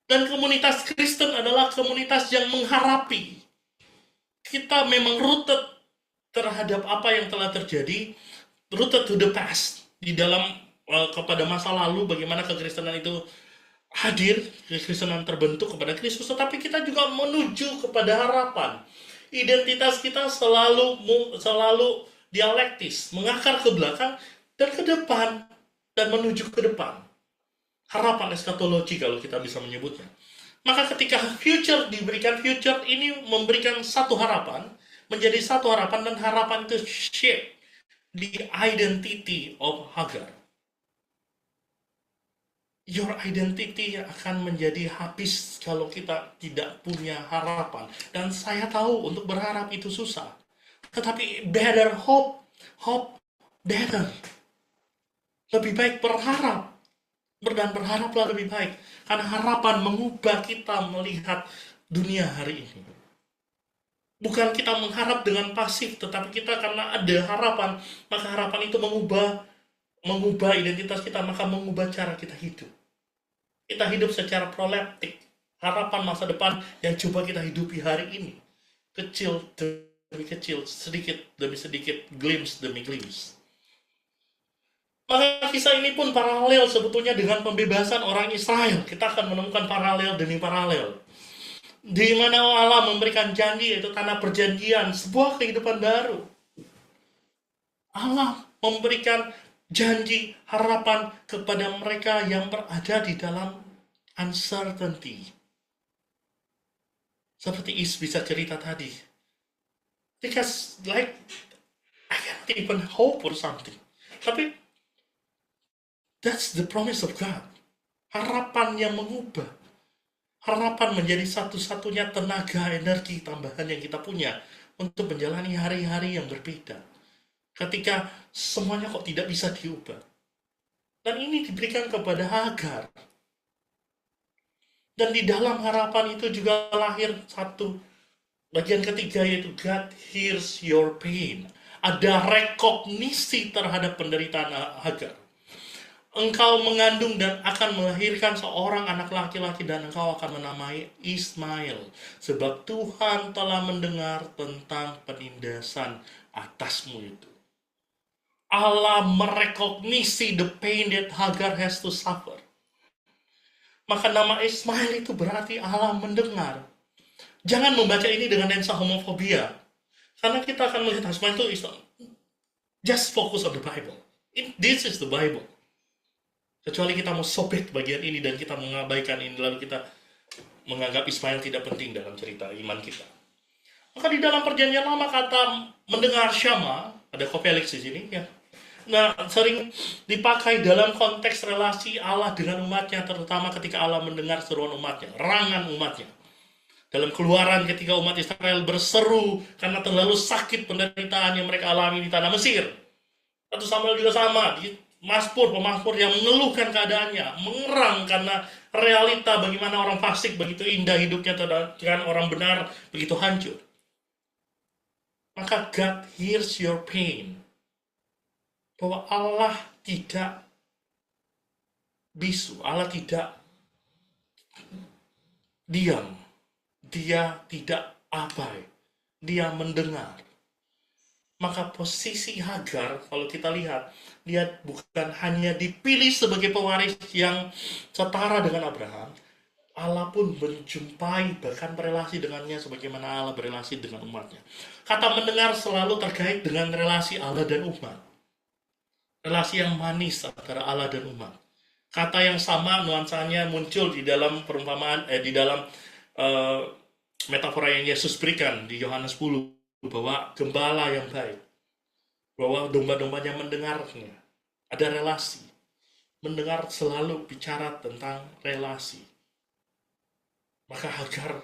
Dan komunitas Kristen adalah komunitas yang mengharapi. Kita memang rooted terhadap apa yang telah terjadi, rooted to the past, di dalam kepada masa lalu, bagaimana kekristenan itu hadir, kekristenan terbentuk kepada Kristus, tetapi kita juga menuju kepada harapan. Identitas kita selalu dialektis, mengakar ke belakang dan ke depan, dan menuju ke depan. Harapan eskatologi kalau kita bisa menyebutnya. Maka ketika future diberikan, future ini memberikan satu harapan, menjadi satu harapan, dan harapan itu shape the identity of Hagar. Your identity akan menjadi habis kalau kita tidak punya harapan. Dan saya tahu untuk berharap itu susah. Tetapi better hope better. Lebih baik berharap. Dan berharaplah lebih baik. Karena harapan mengubah kita melihat dunia hari ini. Bukan kita mengharap dengan pasif, tetapi kita karena ada harapan, maka harapan itu mengubah identitas kita, maka mengubah cara kita hidup. Kita hidup secara proleptik, harapan masa depan yang coba kita hidupi hari ini. Kecil demi kecil, sedikit demi sedikit, glimpse demi glimpse. Maka kisah ini pun paralel sebetulnya dengan pembebasan orang Israel. Kita akan menemukan paralel demi paralel. Di mana Allah memberikan janji, yaitu tanah perjanjian, sebuah kehidupan baru. Allah memberikan janji, harapan kepada mereka yang berada di dalam uncertainty. Seperti Is bisa cerita tadi. Because like, I can't even hope or something. Tapi, that's the promise of God. Harapan yang mengubah. Harapan menjadi satu-satunya tenaga, energi tambahan yang kita punya untuk menjalani hari-hari yang berbeda. Ketika semuanya kok tidak bisa diubah. Dan ini diberikan kepada Hagar. Dan di dalam harapan itu juga lahir satu bagian ketiga, yaitu God hears your pain. Ada rekognisi terhadap penderitaan Hagar. Engkau mengandung dan akan melahirkan seorang anak laki-laki dan engkau akan menamai Ismail. Sebab Tuhan telah mendengar tentang penindasan atasmu itu. Allah merekognisi the pain that Hagar has to suffer. Maka nama Ismail itu berarti Allah mendengar. Jangan membaca ini dengan lensa homofobia. Karena kita akan melihat Ismail itu just focus on the Bible. This is the Bible. Kecuali kita mau sobek bagian ini dan kita mengabaikan ini, lalu kita menganggap Ismail tidak penting dalam cerita iman kita. Maka di dalam perjanjian lama kata mendengar syama, ada kopelix di sini ya. Nah, sering dipakai dalam konteks relasi Allah dengan umatnya, terutama ketika Allah mendengar seruan umatnya, rangan umatnya. Dalam Keluaran ketika umat Israel berseru karena terlalu sakit penderitaan yang mereka alami di tanah Mesir. Satu Samuel juga sama, pemasmur yang mengeluhkan keadaannya, mengerang karena realita bagaimana orang fasik begitu indah hidupnya dengan orang benar begitu hancur. Maka God hears your pain. Bahwa Allah tidak bisu, Allah tidak diam, dia tidak abai, dia mendengar. Maka posisi Hagar, kalau kita lihat, dia bukan hanya dipilih sebagai pewaris yang setara dengan Abraham, Allah pun menjumpai, bahkan berelasi dengannya sebagaimana Allah berelasi dengan umatnya. Kata mendengar selalu terkait dengan relasi Allah dan umat. Relasi yang manis antara Allah dan umat. Kata yang sama nuansanya muncul di dalam perumpamaan, di dalam metafora yang Yesus berikan di Yohanes 10. Bahwa gembala yang baik, bahwa domba-dombanya mendengarnya, ada relasi. Mendengar selalu bicara tentang relasi. Maka Hagar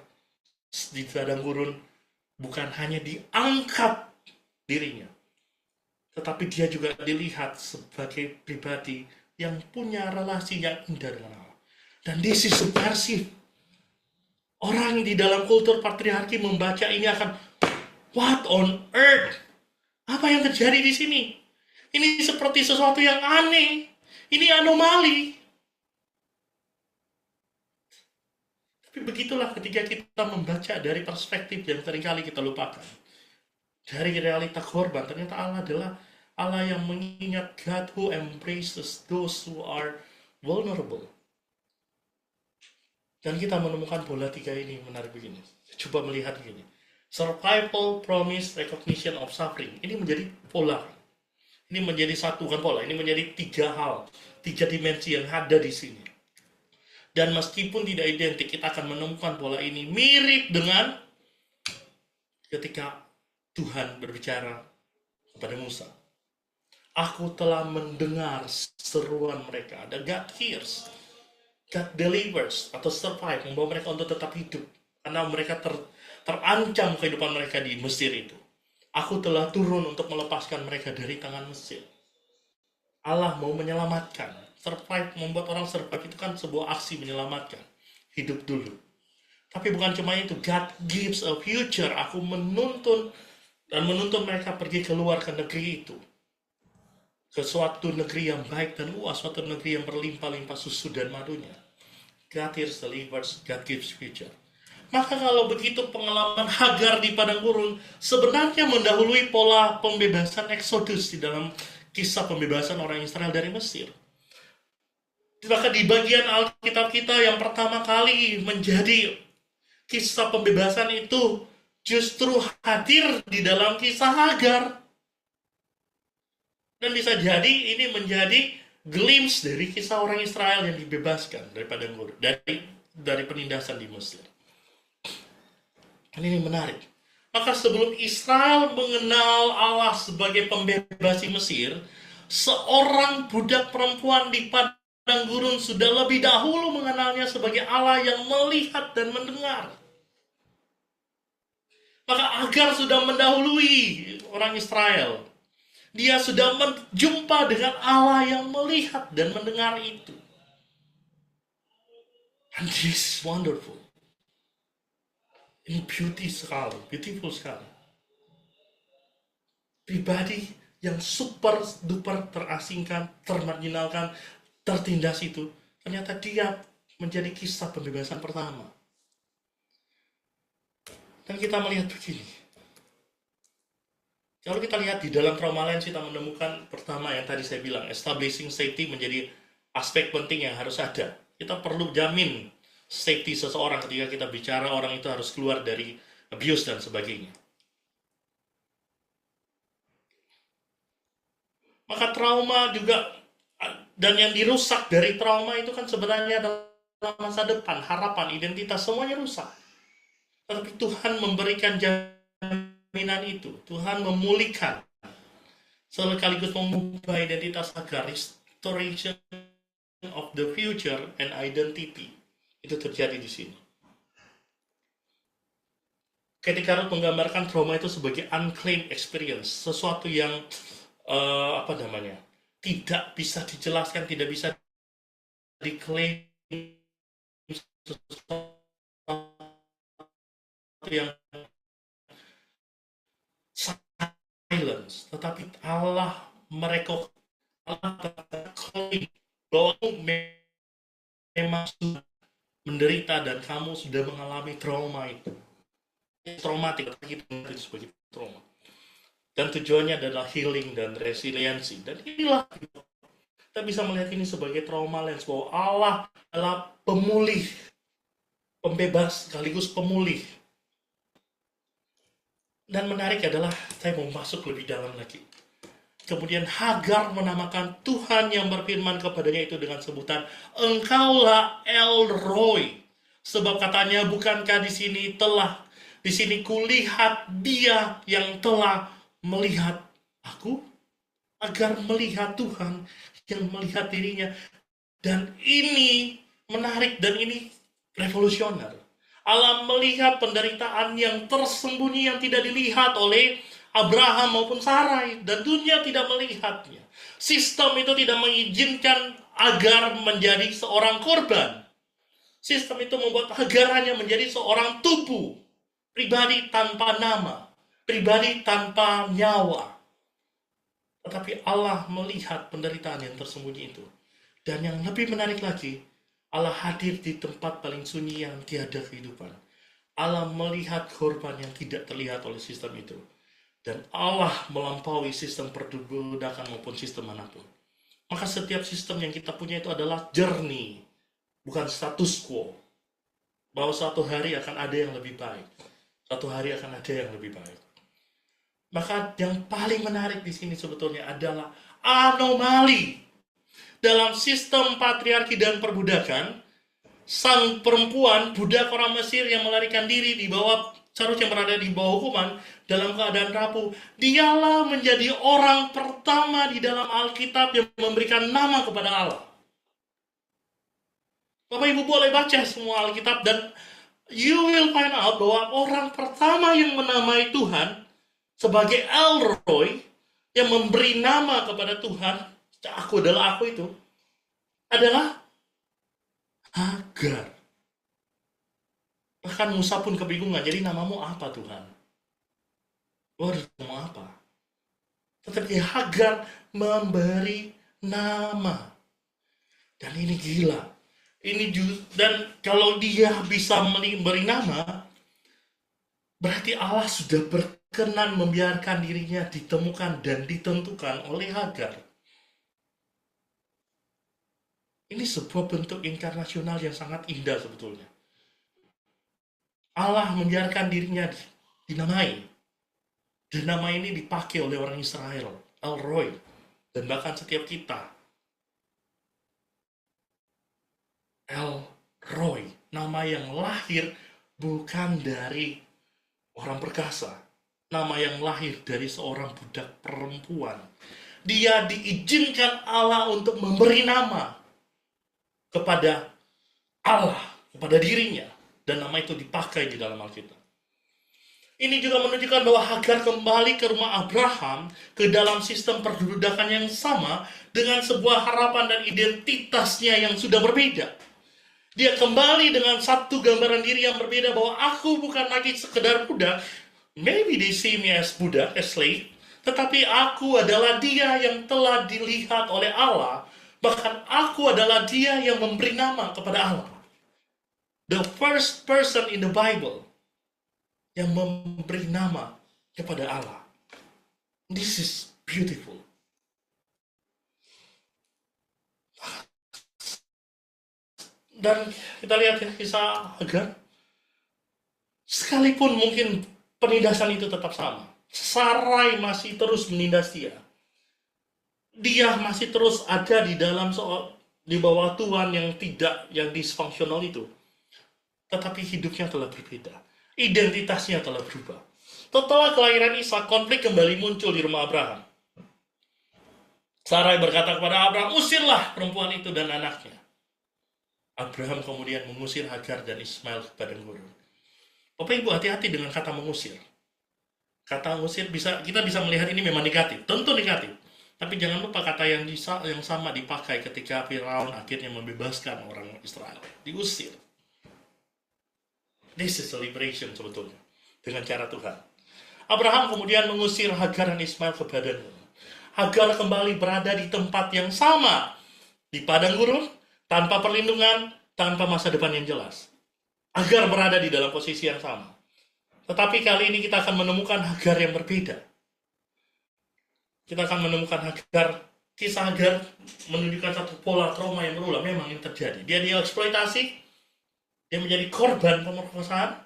di padang gurun bukan hanya diangkat dirinya, tetapi dia juga dilihat sebagai pribadi yang punya relasi yang indah dengan Allah. Dan this is subversive. Orang di dalam kultur patriarki membaca ini akan, what on earth? Apa yang terjadi di sini? Ini seperti sesuatu yang aneh. Ini anomali. Tapi begitulah ketika kita membaca dari perspektif yang seringkali kita lupakan. Dari realita korban, ternyata Allah adalah Allah yang mengingat, God who embraces those who are vulnerable. Dan kita menemukan bola tiga ini menarik begini. Coba melihat begini. Survival, promise, recognition of suffering. Ini menjadi pola. Ini menjadi satu, kan pola. Ini menjadi tiga hal, tiga dimensi yang ada di sini. Dan meskipun tidak identik, kita akan menemukan pola ini mirip dengan ketika Tuhan berbicara kepada Musa. Aku telah mendengar seruan mereka. Ada God hears, God delivers atau survive, membawa mereka untuk tetap hidup. Karena mereka terancam kehidupan mereka di Mesir itu. Aku telah turun untuk melepaskan mereka dari tangan Mesir. Allah mau menyelamatkan. Survive, membuat orang survive itu kan sebuah aksi menyelamatkan. Hidup dulu. Tapi bukan cuma itu, God gives a future. Aku menuntun mereka pergi keluar ke negeri itu. Ke suatu negeri yang baik dan luas, suatu negeri yang berlimpah-limpah susu dan madunya. God hears the livers, God gives future. Maka kalau begitu pengalaman Hagar di padang gurun sebenarnya mendahului pola pembebasan Exodus di dalam kisah pembebasan orang Israel dari Mesir. Maka di bagian Alkitab kita yang pertama kali menjadi kisah pembebasan itu justru hadir di dalam kisah Hagar. Dan bisa jadi ini menjadi glimpse dari kisah orang Israel yang dibebaskan dari padang gurun, dari penindasan di Mesir. Dan ini menarik. Maka sebelum Israel mengenal Allah sebagai pembebas di Mesir, seorang budak perempuan di padang gurun sudah lebih dahulu mengenalnya sebagai Allah yang melihat dan mendengar. Maka Hagar sudah mendahului orang Israel. Dia sudah berjumpa dengan Allah yang melihat dan mendengar itu. And this is wonderful. Ini beautiful sekali. Pribadi yang super duper terasingkan, termarginalkan, tertindas itu, ternyata dia menjadi kisah pembebasan pertama. Dan kita melihat begini. Kalau kita lihat di dalam trauma lens, kita menemukan pertama yang tadi saya bilang, establishing safety menjadi aspek penting yang harus ada. Kita perlu jamin safety seseorang ketika kita bicara orang itu harus keluar dari abuse dan sebagainya. Maka trauma juga, dan yang dirusak dari trauma itu kan sebenarnya adalah masa depan, harapan, identitas, semuanya rusak. Tetapi Tuhan memberikan jaminan itu. Tuhan memulihkan, sekaligus mengubah identitas Hagar, restoration of the future and identity. Itu terjadi di sini. Ketika Ruth menggambarkan trauma itu sebagai unclaimed experience, sesuatu yang tidak bisa dijelaskan, tidak bisa diklaim, sesuatu yang silence, tetapi Allah meklaim bahwa memang sudah menderita dan kamu sudah mengalami trauma itu. Traumatik, kita sebagai trauma. Dan tujuannya adalah healing dan resiliensi. Dan inilah kita bisa melihat ini sebagai trauma lens, bahwa Allah adalah pemulih, pembebas sekaligus pemulih. Dan menarik adalah, saya mau masuk lebih dalam lagi. Kemudian Hagar menamakan Tuhan yang berfirman kepadanya itu dengan sebutan, Engkaulah El Roi. Sebab katanya, bukankah di sini kulihat Dia yang telah melihat aku? Agar melihat Tuhan yang melihat dirinya. Dan ini menarik dan ini revolusioner. Allah melihat penderitaan yang tersembunyi yang tidak dilihat oleh Abraham maupun Sarai, dan dunia tidak melihatnya. Sistem itu tidak mengizinkan Hagar menjadi seorang korban. Sistem itu membuat Hagar hanya menjadi seorang tubuh, pribadi tanpa nama, pribadi tanpa nyawa. Tetapi Allah melihat penderitaan yang tersembunyi itu. Dan yang lebih menarik lagi, Allah hadir di tempat paling sunyi yang tiada kehidupan. Allah melihat korban yang tidak terlihat oleh sistem itu. Dan Allah melampaui sistem perbudakan maupun sistem manapun. Maka setiap sistem yang kita punya itu adalah journey, bukan status quo. Bahwa suatu hari akan ada yang lebih baik. Suatu hari akan ada yang lebih baik. Maka yang paling menarik di sini sebetulnya adalah anomali. Dalam sistem patriarki dan perbudakan, sang perempuan, budak orang Mesir yang melarikan diri di bawah, seharusnya berada di bawah hukuman, dalam keadaan rapuh, dialah menjadi orang pertama di dalam Alkitab yang memberikan nama kepada Allah. Bapak Ibu boleh baca semua Alkitab dan you will find out bahwa orang pertama yang menamai Tuhan sebagai El Roi, yang memberi nama kepada Tuhan, aku adalah aku itu, adalah Hagar. Maka Bahkan Musa pun kebingungan, jadi namamu apa Tuhan? Gue harus ngomong apa? Tetapi Hagar memberi nama. Dan ini gila. Dan kalau dia bisa memberi nama, berarti Allah sudah berkenan membiarkan dirinya ditemukan dan ditentukan oleh Hagar. Ini sebuah bentuk inkarnasional yang sangat indah sebetulnya. Allah membiarkan dirinya dinamai. Dan nama ini dipakai oleh orang Israel, El Roy, dan bahkan setiap kita. El Roy, nama yang lahir bukan dari orang perkasa, nama yang lahir dari seorang budak perempuan. Dia diizinkan Allah untuk memberi nama kepada Allah, kepada dirinya, dan nama itu dipakai di dalam Alkitab. Ini juga menunjukkan bahwa Hagar kembali ke rumah Abraham ke dalam sistem perbudakan yang sama dengan sebuah harapan dan identitasnya yang sudah berbeda. Dia kembali dengan satu gambaran diri yang berbeda bahwa aku bukan lagi sekedar budak. Maybe they see me as budak, as slave, tetapi aku adalah dia yang telah dilihat oleh Allah. Bahkan aku adalah dia yang memberi nama kepada Allah. The first person in the Bible yang memberi nama kepada Allah. This is beautiful. Dan kita lihat ya, kisah Hagar. Sekalipun mungkin penindasan itu tetap sama. Sarai masih terus menindas dia. Dia masih terus ada di dalam di bawah Tuhan yang disfungsional itu. Tetapi hidupnya telah berbeda. Identitasnya telah berubah. Setelah kelahiran Ishak, konflik kembali muncul di rumah Abraham. Sarai berkata kepada Abraham, usirlah perempuan itu dan anaknya. Abraham kemudian mengusir Hagar dan Ismail ke padang gurun. Bapak Ibu hati-hati dengan kata mengusir. Kata mengusir kita bisa melihat ini memang negatif, tentu negatif. Tapi jangan lupa kata yang sama dipakai ketika Firaun akhirnya membebaskan orang Israel. Diusir. This is a liberation sebetulnya. Dengan cara Tuhan. Abraham kemudian mengusir Hagar dan Ismail ke padang gurun. Hagar kembali berada di tempat yang sama. Di padang gurun, tanpa perlindungan, tanpa masa depan yang jelas. Hagar berada di dalam posisi yang sama. Tetapi kali ini kita akan menemukan Hagar yang berbeda. Kita akan menemukan kisah Hagar menunjukkan satu pola trauma yang berulang. Memang ini terjadi. Dia dieksploitasi. Dia menjadi korban pemerkosaan,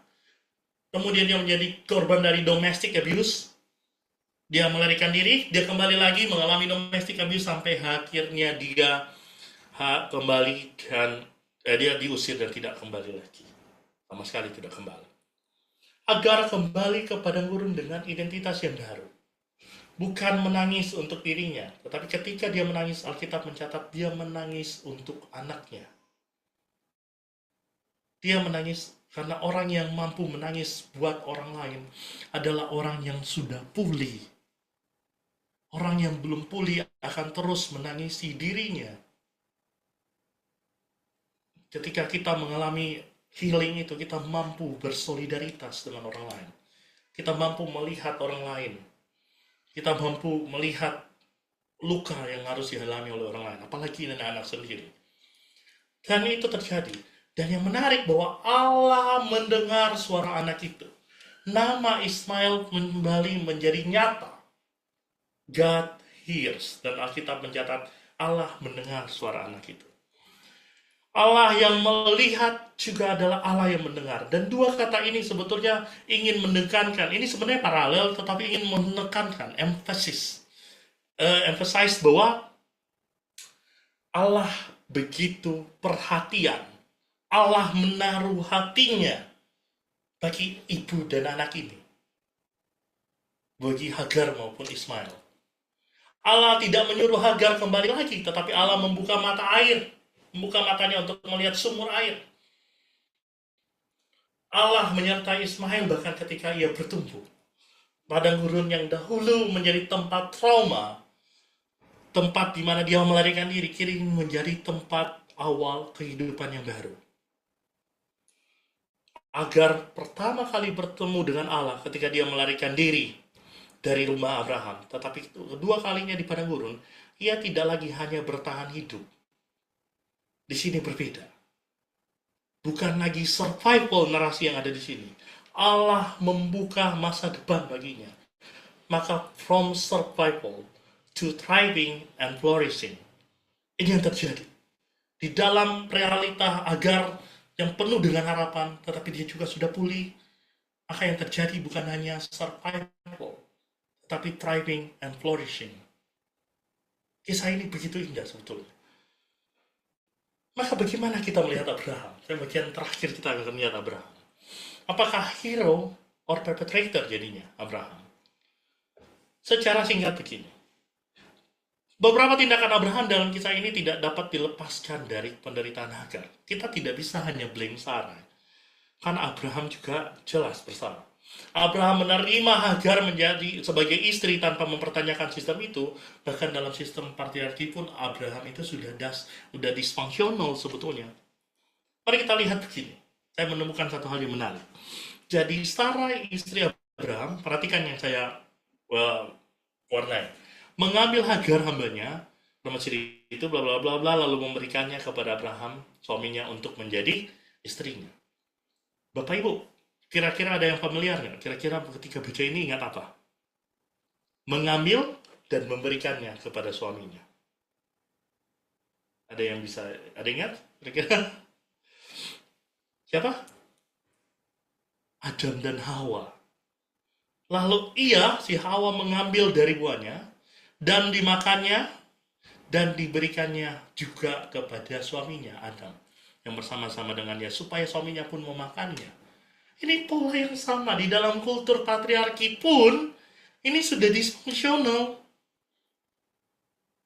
kemudian dia menjadi korban dari domestic abuse, dia melarikan diri, dia kembali lagi mengalami domestic abuse sampai akhirnya dia kembali dan dia diusir dan tidak kembali lagi, sama sekali tidak kembali. Hagar kembali ke padang gurun dengan identitas yang baru, bukan menangis untuk dirinya, tetapi ketika dia menangis, Alkitab mencatat dia menangis untuk anaknya. Dia menangis karena orang yang mampu menangis buat orang lain adalah orang yang sudah pulih. Orang yang belum pulih akan terus menangisi dirinya. Ketika kita mengalami healing itu, kita mampu bersolidaritas dengan orang lain. Kita mampu melihat orang lain. Kita mampu melihat luka yang harus dialami oleh orang lain. Apalagi anak-anak sendiri. Dan itu terjadi. Dan yang menarik bahwa Allah mendengar suara anak itu. Nama Ismail kembali menjadi nyata. God hears. Dan Alkitab mencatat Allah mendengar suara anak itu. Allah yang melihat juga adalah Allah yang mendengar. Dan dua kata ini sebetulnya ingin menekankan. Ini sebenarnya paralel tetapi ingin menekankan. Emphasize bahwa Allah begitu perhatian. Allah menaruh hatinya bagi ibu dan anak ini. Bagi Hagar maupun Ismail. Allah tidak menyuruh Hagar kembali lagi, tetapi Allah membuka mata air. Membuka matanya untuk melihat sumur air. Allah menyertai Ismail bahkan ketika ia bertumbuh. Padang gurun yang dahulu menjadi tempat trauma. Tempat di mana dia melarikan diri, kini menjadi tempat awal kehidupan yang baru. agar pertama kali bertemu dengan Allah ketika dia melarikan diri dari rumah Abraham. Tetapi kedua kalinya di padang gurun, ia tidak lagi hanya bertahan hidup. Di sini berbeda. Bukan lagi survival narasi yang ada di sini. Allah membuka masa depan baginya. Maka from survival to thriving and flourishing. Ini yang terjadi. Di dalam realita agar yang penuh dengan harapan, tetapi dia juga sudah pulih. Maka yang terjadi bukan hanya survival, tetapi thriving and flourishing. Kisah ini begitu indah sebetulnya. Maka bagaimana kita melihat Abraham? Bagian terakhir kita akan melihat Abraham. Apakah hero or perpetrator jadinya Abraham? Secara singkat begini. Beberapa tindakan Abraham dalam kisah ini tidak dapat dilepaskan dari penderitaan Hagar. Kita tidak bisa hanya blame Sarah. Karena Abraham juga jelas bersalah. Abraham menerima Hagar menjadi sebagai istri tanpa mempertanyakan sistem itu. Bahkan dalam sistem patriarki pun Abraham itu sudah dysfunctional sebetulnya. Mari kita lihat begini. Saya menemukan satu hal yang menarik. Jadi Sarah istri Abraham, perhatikan yang saya warnai. Mengambil Hagar hambanya, nama Mesir itu bla bla bla bla, lalu memberikannya kepada Abraham suaminya untuk menjadi istrinya. Bapak Ibu, kira-kira ada yang familiar nggak? Kira-kira ketika baca ini ingat apa? Mengambil dan memberikannya kepada suaminya. Ada yang bisa, ada ingat? Kira-kira siapa? Adam dan Hawa. Lalu si Hawa mengambil dari buahnya, dan dimakannya, dan diberikannya juga kepada suaminya, Adam, yang bersama-sama dengannya, supaya suaminya pun memakannya. Ini pola yang sama di dalam kultur patriarki pun, ini sudah dysfunctional.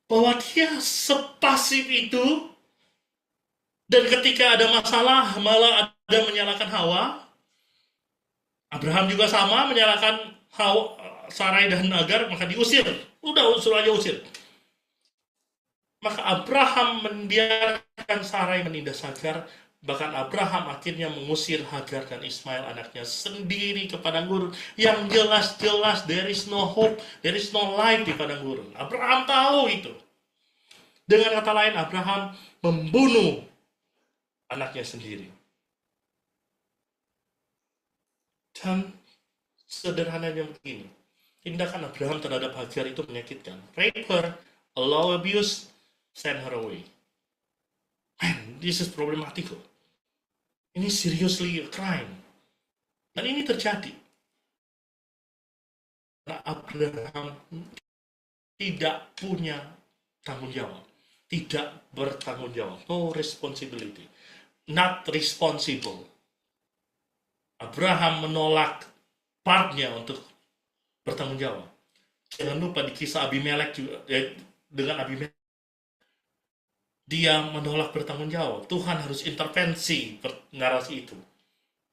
Bahwa dia sepasif itu, dan ketika ada masalah, malah ada menyalahkan Hawa. Abraham juga sama, menyalahkan Hawa, Sarai dan Hagar, maka diusir. Udah aja usir. Maka Abraham membiarkan Sarai menindas Hagar. Bahkan Abraham akhirnya mengusir Hagar dan Ismail anaknya sendiri ke padang gurun. Yang jelas-jelas there is no hope, there is no life di padang gurun. Abraham tahu itu. Dengan kata lain, Abraham membunuh anaknya sendiri. Dan sederhananya begini. Tindakan Abraham terhadap Hagar itu menyakitkan. Rape her, allow abuse, send her away. Man, this is problematical. Ini seriously a crime. Dan ini terjadi. Karena Abraham tidak punya tanggung jawab. Tidak bertanggung jawab. No responsibility. Not responsible. Abraham menolak partnya untuk bertanggung jawab. Jangan lupa di kisah Abimelek juga, dengan Abimelek, dia menolak bertanggung jawab. Tuhan harus intervensi narasi itu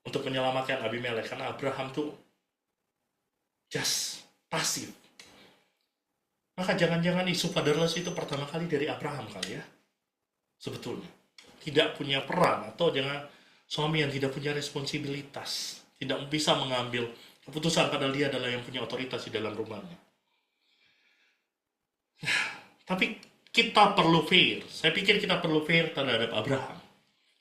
untuk menyelamatkan Abimelek, karena Abraham tuh just pasif. Maka jangan-jangan isu fatherless itu pertama kali dari Abraham kali ya, sebetulnya. Tidak punya peran, atau jangan suami yang tidak punya responsibilitas, tidak bisa mengambil keputusan padahal dia adalah yang punya otoritas di dalam rumahnya. Tapi kita perlu fair. Saya pikir kita perlu fair terhadap Abraham.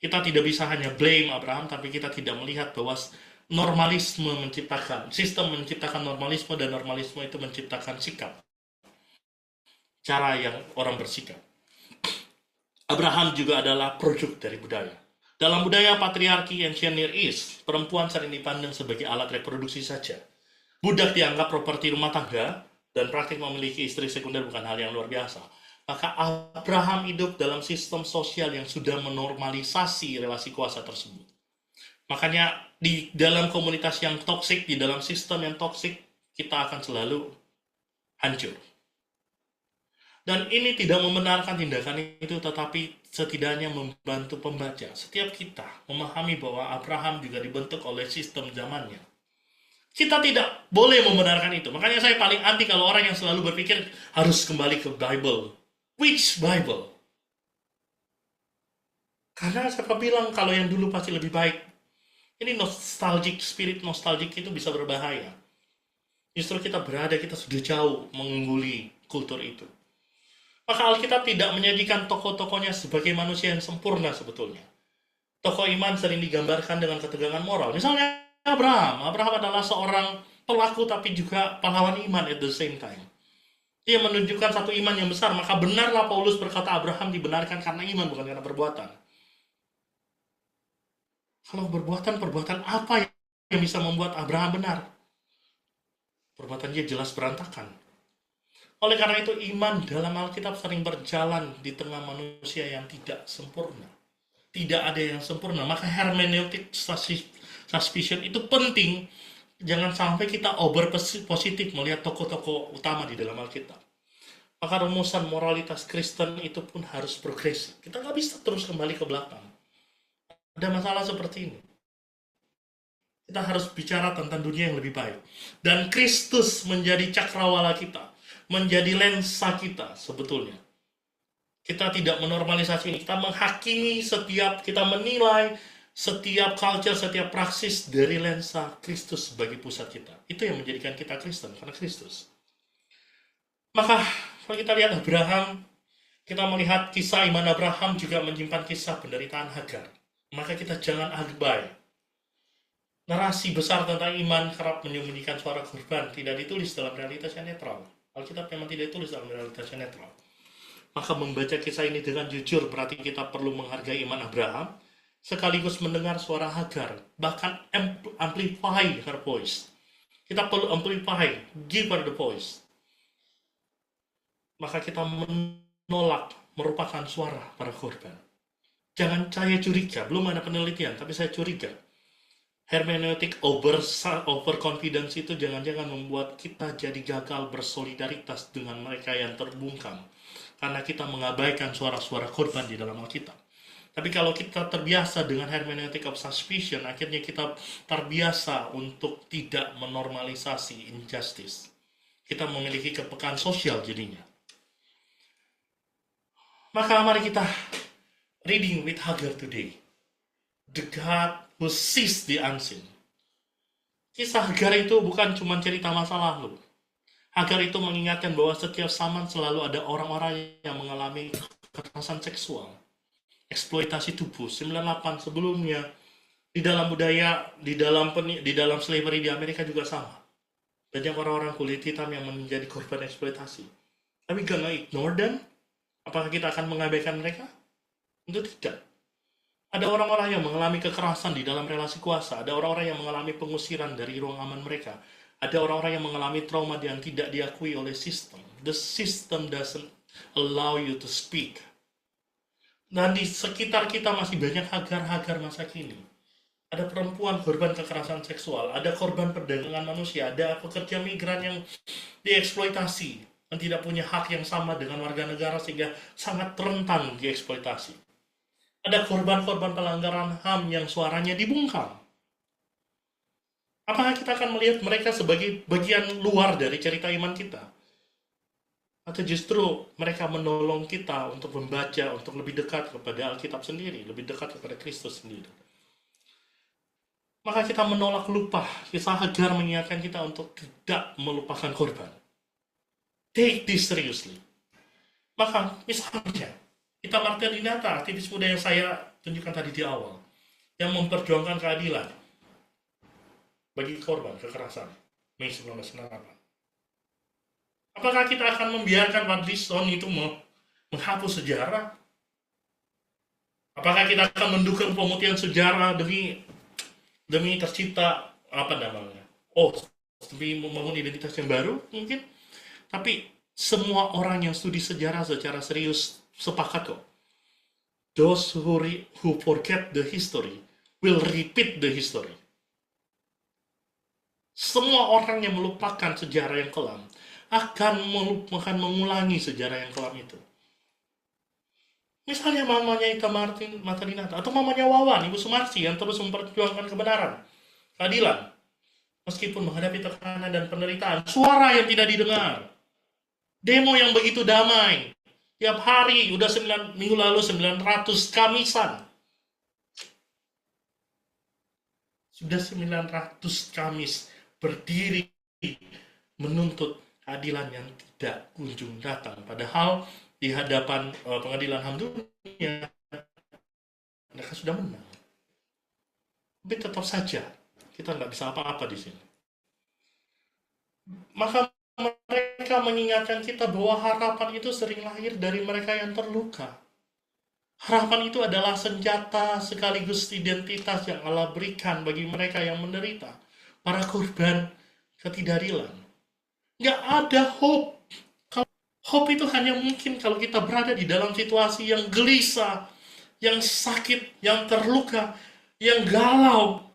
Kita tidak bisa hanya blame Abraham, tapi kita tidak melihat bahwa normalisme menciptakan, sistem menciptakan normalisme, dan normalisme itu menciptakan sikap. Cara yang orang bersikap. Abraham juga adalah produk dari budaya. Dalam budaya patriarki Ancient Near East, perempuan sering dipandang sebagai alat reproduksi saja. Budak dianggap properti rumah tangga, dan praktik memiliki istri sekunder bukan hal yang luar biasa. Maka Abraham hidup dalam sistem sosial yang sudah menormalisasi relasi kuasa tersebut. Makanya di dalam komunitas yang toksik, di dalam sistem yang toksik, kita akan selalu hancur. Dan ini tidak membenarkan tindakan itu, tetapi setidaknya membantu pembaca. Setiap kita memahami bahwa Abraham juga dibentuk oleh sistem zamannya. Kita tidak boleh membenarkan itu. Makanya saya paling anti kalau orang yang selalu berpikir harus kembali ke Bible. Which Bible? Karena siapa bilang kalau yang dulu pasti lebih baik? Ini spirit nostalgic itu bisa berbahaya. Justru kita sudah jauh mengungguli kultur itu. Maka Alkitab tidak menyajikan tokoh-tokohnya sebagai manusia yang sempurna sebetulnya. Tokoh iman sering digambarkan dengan ketegangan moral. Misalnya Abraham. Abraham adalah seorang pelaku tapi juga pahlawan iman at the same time. Dia menunjukkan satu iman yang besar. Maka benarlah Paulus berkata Abraham dibenarkan karena iman, bukan karena perbuatan. Kalau perbuatan apa yang bisa membuat Abraham benar? Perbuatan dia jelas berantakan. Oleh karena itu, iman dalam Alkitab sering berjalan di tengah manusia yang tidak sempurna. Tidak ada yang sempurna. Maka hermeneutik suspicion itu penting. Jangan sampai kita over positif melihat tokoh-tokoh utama di dalam Alkitab. Maka rumusan moralitas Kristen itu pun harus progresif. Kita nggak bisa terus kembali ke belakang. Ada masalah seperti ini. Kita harus bicara tentang dunia yang lebih baik. Dan Kristus menjadi cakrawala kita. Menjadi lensa kita sebetulnya. Kita tidak menormalisasi ini. Kita menghakimi kita menilai setiap culture, setiap praksis dari lensa Kristus sebagai pusat kita. Itu yang menjadikan kita Kristen, karena Kristus. Maka kalau kita lihat Abraham, kita melihat kisah iman Abraham juga menyimpan kisah penderitaan Hagar. Maka kita jangan abai. Narasi besar tentang iman kerap menyembunyikan suara korban, tidak ditulis dalam realitas yang netral. Alkitab memang tidak ditulis dalam realitas yang netral. Maka membaca kisah ini dengan jujur berarti kita perlu menghargai iman Abraham, sekaligus mendengar suara Hagar, bahkan amplify her voice. Kita perlu amplify, give her the voice. Maka kita menolak merupakan suara para korban. Jangan saya curiga, belum ada penelitian, tapi saya curiga. Hermeneutik overconfidence itu jangan-jangan membuat kita jadi gagal bersolidaritas dengan mereka yang terbungkam. Karena kita mengabaikan suara-suara korban di dalam Alkitab. Tapi kalau kita terbiasa dengan hermeneutik of suspicion, akhirnya kita terbiasa untuk tidak menormalisasi injustice. Kita memiliki kepekaan sosial jadinya. Maka mari kita reading with Hagar today. The God who sees the unseen. Kisah Hagar itu bukan cuma cerita masa lalu. Hagar itu mengingatkan bahwa setiap zaman selalu ada orang-orang yang mengalami kekerasan seksual, eksploitasi tubuh. 98 sebelumnya di dalam budaya, di dalam slavery di Amerika juga sama. Banyak orang-orang kulit hitam yang menjadi korban eksploitasi. Tapi gonna ignore them? Apakah kita akan mengabaikan mereka? Tentu tidak. Ada orang-orang yang mengalami kekerasan di dalam relasi kuasa. Ada orang-orang yang mengalami pengusiran dari ruang aman mereka. Ada orang-orang yang mengalami trauma yang tidak diakui oleh sistem. The system doesn't allow you to speak. Dan di sekitar kita masih banyak Hagar-Hagar masa kini. Ada perempuan korban kekerasan seksual. Ada korban perdagangan manusia. Ada pekerja migran yang dieksploitasi. Dan tidak punya hak yang sama dengan warga negara sehingga sangat rentan dieksploitasi. Ada korban-korban pelanggaran HAM yang suaranya dibungkam. Apakah kita akan melihat mereka sebagai bagian luar dari cerita iman kita? Atau justru mereka menolong kita untuk membaca, untuk lebih dekat kepada Alkitab sendiri, lebih dekat kepada Kristus sendiri. Maka kita menolak lupa. Kisah Hagar mengingatkan kita untuk tidak melupakan korban. Take this seriously. Maka misalnya, kita Martelinata, aktivis muda yang saya tunjukkan tadi di awal, yang memperjuangkan keadilan bagi korban kekerasan Mei 1998. Apakah kita akan membiarkan Fadlizon itu menghapus sejarah? Apakah kita akan mendukung pemutihan sejarah demi tercipta demi membangun identitas yang baru mungkin? Tapi semua orang yang studi sejarah secara serius sepakat kok. Those who forget the history will repeat the history. Semua orang yang melupakan sejarah yang kelam akan mengulangi sejarah yang kelam itu. Misalnya mamanya Ita Martelinata atau mamanya Wawan, Ibu Sumarsi yang terus memperjuangkan kebenaran, keadilan, meskipun menghadapi tekanan dan penderitaan, suara yang tidak didengar, demo yang begitu damai, tiap hari, udah 9 minggu lalu 900 Kamisan. Sudah 900 Kamis berdiri menuntut keadilan yang tidak kunjung datang. Padahal di hadapan pengadilan HAM dunia mereka sudah menang. Tapi tetap saja kita nggak bisa apa-apa di sini. Maka mereka mengingatkan kita bahwa harapan itu sering lahir dari mereka yang terluka. Harapan itu adalah senjata sekaligus identitas yang Allah berikan bagi mereka yang menderita. Para korban ketidakadilan. Nggak ada hope. Hope itu hanya mungkin kalau kita berada di dalam situasi yang gelisah, yang sakit, yang terluka, yang galau,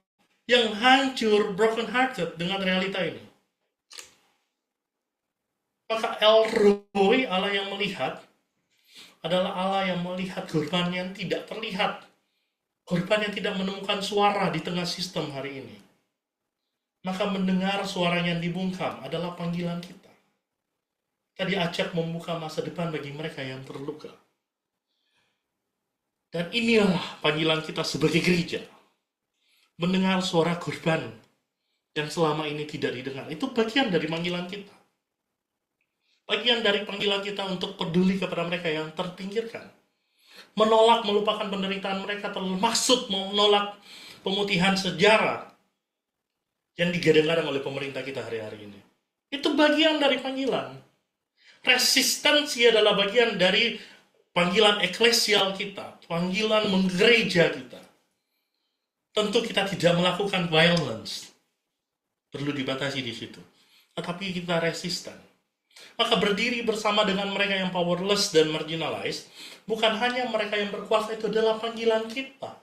yang hancur, broken hearted dengan realita ini. Maka El Roi, Allah yang melihat, adalah Allah yang melihat korban yang tidak terlihat. Korban yang tidak menemukan suara di tengah sistem hari ini. Maka mendengar suara yang dibungkam adalah panggilan kita. Kita diajak membuka masa depan bagi mereka yang terluka. Dan inilah panggilan kita sebagai gereja. Mendengar suara korban yang selama ini tidak didengar. Itu bagian dari panggilan kita. Bagian dari panggilan kita untuk peduli kepada mereka yang terpinggirkan. Menolak melupakan penderitaan mereka, termaksud menolak pemutihan sejarah yang digadang-gadang oleh pemerintah kita hari-hari ini. Itu bagian dari panggilan. Resistensi adalah bagian dari panggilan eklesial kita, panggilan menggereja kita. Tentu kita tidak melakukan violence, perlu dibatasi di situ. Tetapi kita resisten. Maka berdiri bersama dengan mereka yang powerless dan marginalized, bukan hanya mereka yang berkuasa, itu adalah panggilan kita.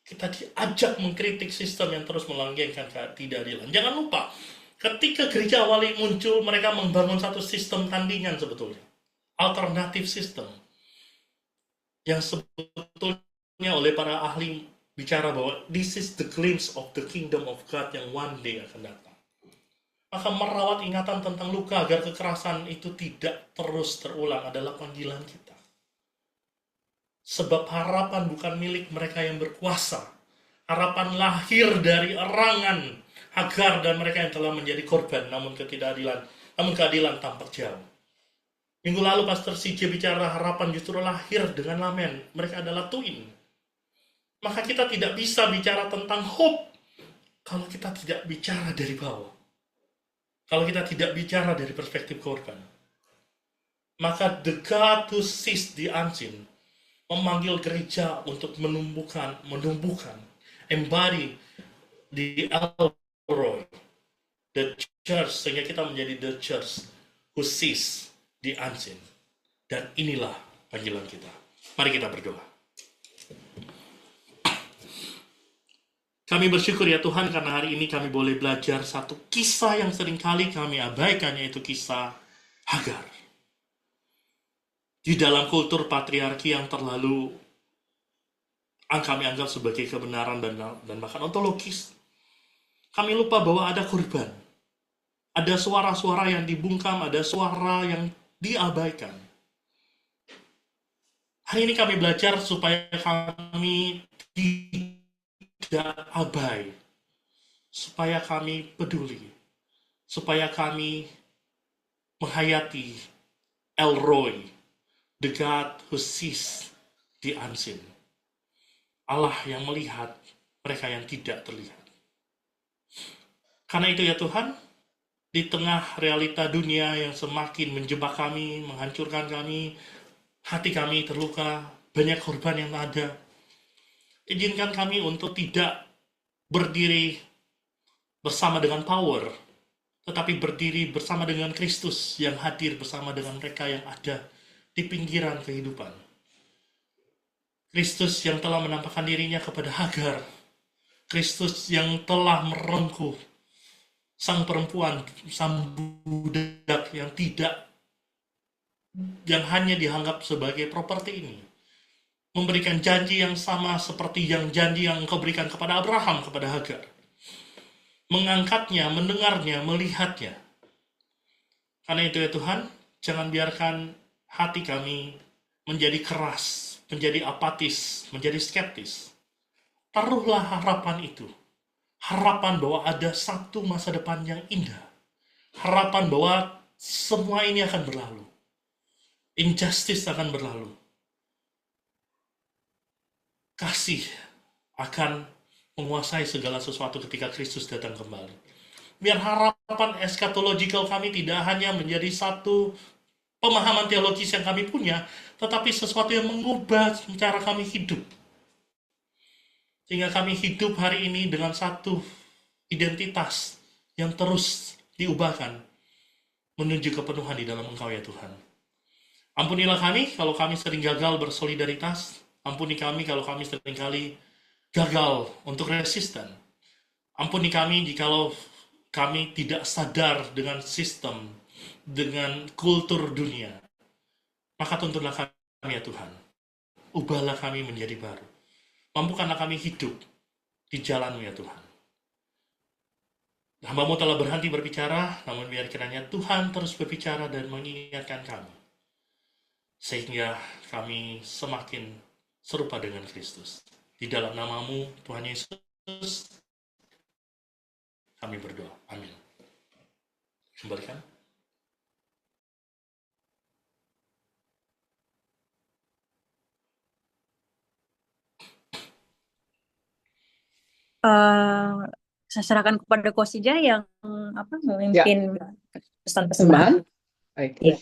Kita diajak mengkritik sistem yang terus melanggengkan ketidakadilan. Jangan lupa, ketika gereja awali muncul, mereka membangun satu sistem tandingan sebetulnya. Alternatif sistem. Yang sebetulnya oleh para ahli bicara bahwa this is the glimpse of the kingdom of God yang one day akan datang. Maka merawat ingatan tentang luka agar kekerasan itu tidak terus terulang adalah panggilan kita. Sebab harapan bukan milik mereka yang berkuasa. Harapan lahir dari erangan Hagar dan mereka yang telah menjadi korban, namun keadilan tampak jauh. Minggu lalu Pastor CJ bicara harapan justru lahir dengan Lamen. Mereka adalah twin. Maka kita tidak bisa bicara tentang hope kalau kita tidak bicara dari bawah. Kalau kita tidak bicara dari perspektif korban. Maka the God who sees the unseen memanggil gereja untuk menumbuhkan, embody the Elroy, the church, sehingga kita menjadi the church who sees the unseen. Dan inilah panggilan kita. Mari kita berdoa. Kami bersyukur ya Tuhan karena hari ini kami boleh belajar satu kisah yang seringkali kami abaikan, yaitu kisah Hagar. Di dalam kultur patriarki yang terlalu kami anggap sebagai kebenaran dan bahkan ontologis, kami lupa bahwa ada korban. Ada suara-suara yang dibungkam, ada suara yang diabaikan. Hari ini kami belajar supaya kami tidak abai, supaya kami peduli, supaya kami menghayati Elroy, the God who sees the unseen. Allah yang melihat mereka yang tidak terlihat. Karena itu ya Tuhan, di tengah realita dunia yang semakin menjebak kami, menghancurkan kami, hati kami terluka, banyak korban yang ada, izinkan kami untuk tidak berdiri bersama dengan power, tetapi berdiri bersama dengan Kristus yang hadir bersama dengan mereka yang ada di pinggiran kehidupan. Kristus yang telah menampakkan dirinya kepada Hagar. Kristus yang telah merengkuh sang perempuan, sang budak yang hanya dianggap sebagai properti ini. Memberikan janji yang sama seperti janji yang Engkau berikan kepada Abraham, kepada Hagar. Mengangkatnya, mendengarnya, melihatnya. Karena itu ya Tuhan, jangan biarkan hati kami menjadi keras, menjadi apatis, menjadi skeptis. taruhlah harapan itu. Harapan bahwa ada satu masa depan yang indah. Harapan bahwa semua ini akan berlalu. Injustice akan berlalu. Kasih akan menguasai segala sesuatu ketika Kristus datang kembali. Biar harapan eskatological kami tidak hanya menjadi satu pemahaman teologis yang kami punya, tetapi sesuatu yang mengubah cara kami hidup. Sehingga kami hidup hari ini dengan satu identitas yang terus diubahkan menuju kepenuhan di dalam Engkau ya Tuhan. Ampunilah kami kalau kami sering gagal bersolidaritas. Ampuni kami kalau kami seringkali gagal untuk resisten. Ampuni kami jikalau kami tidak sadar dengan sistem, dengan kultur dunia. Maka tuntunlah kami ya Tuhan. Ubahlah kami menjadi baru. Mampukanlah kami hidup di jalan-Mu ya Tuhan. Hamba-Mu telah berhenti berbicara, namun biar kiranya Tuhan terus berbicara dan mengingatkan kami. Sehingga kami semakin serupa dengan Kristus. Di dalam nama-Mu, Tuhan Yesus, kami berdoa. Amin. Kembalikan. Saya serahkan kepada Kosija yang memimpin pesan persembahan. Baik. Iya.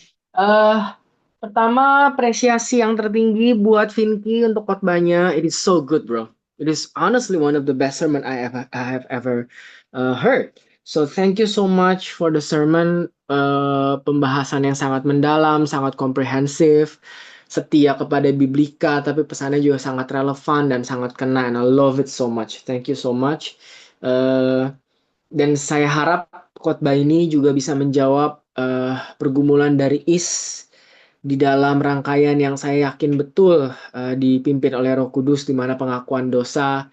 Pertama, apresiasi yang tertinggi buat Vinky untuk khotbahnya. It is so good, bro. It is honestly one of the best sermon I have ever heard. So thank you so much for the sermon. Pembahasan yang sangat mendalam, sangat komprehensif, setia kepada Biblika, tapi pesannya juga sangat relevan dan sangat kena. And I love it so much. Thank you so much. Dan saya harap khotbah ini juga bisa menjawab pergumulan dari di dalam rangkaian yang saya yakin betul dipimpin oleh Roh Kudus, di mana pengakuan dosa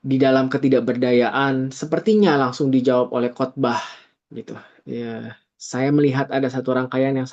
di dalam ketidakberdayaan sepertinya langsung dijawab oleh khotbah gitu. Ya, saya melihat ada satu rangkaian yang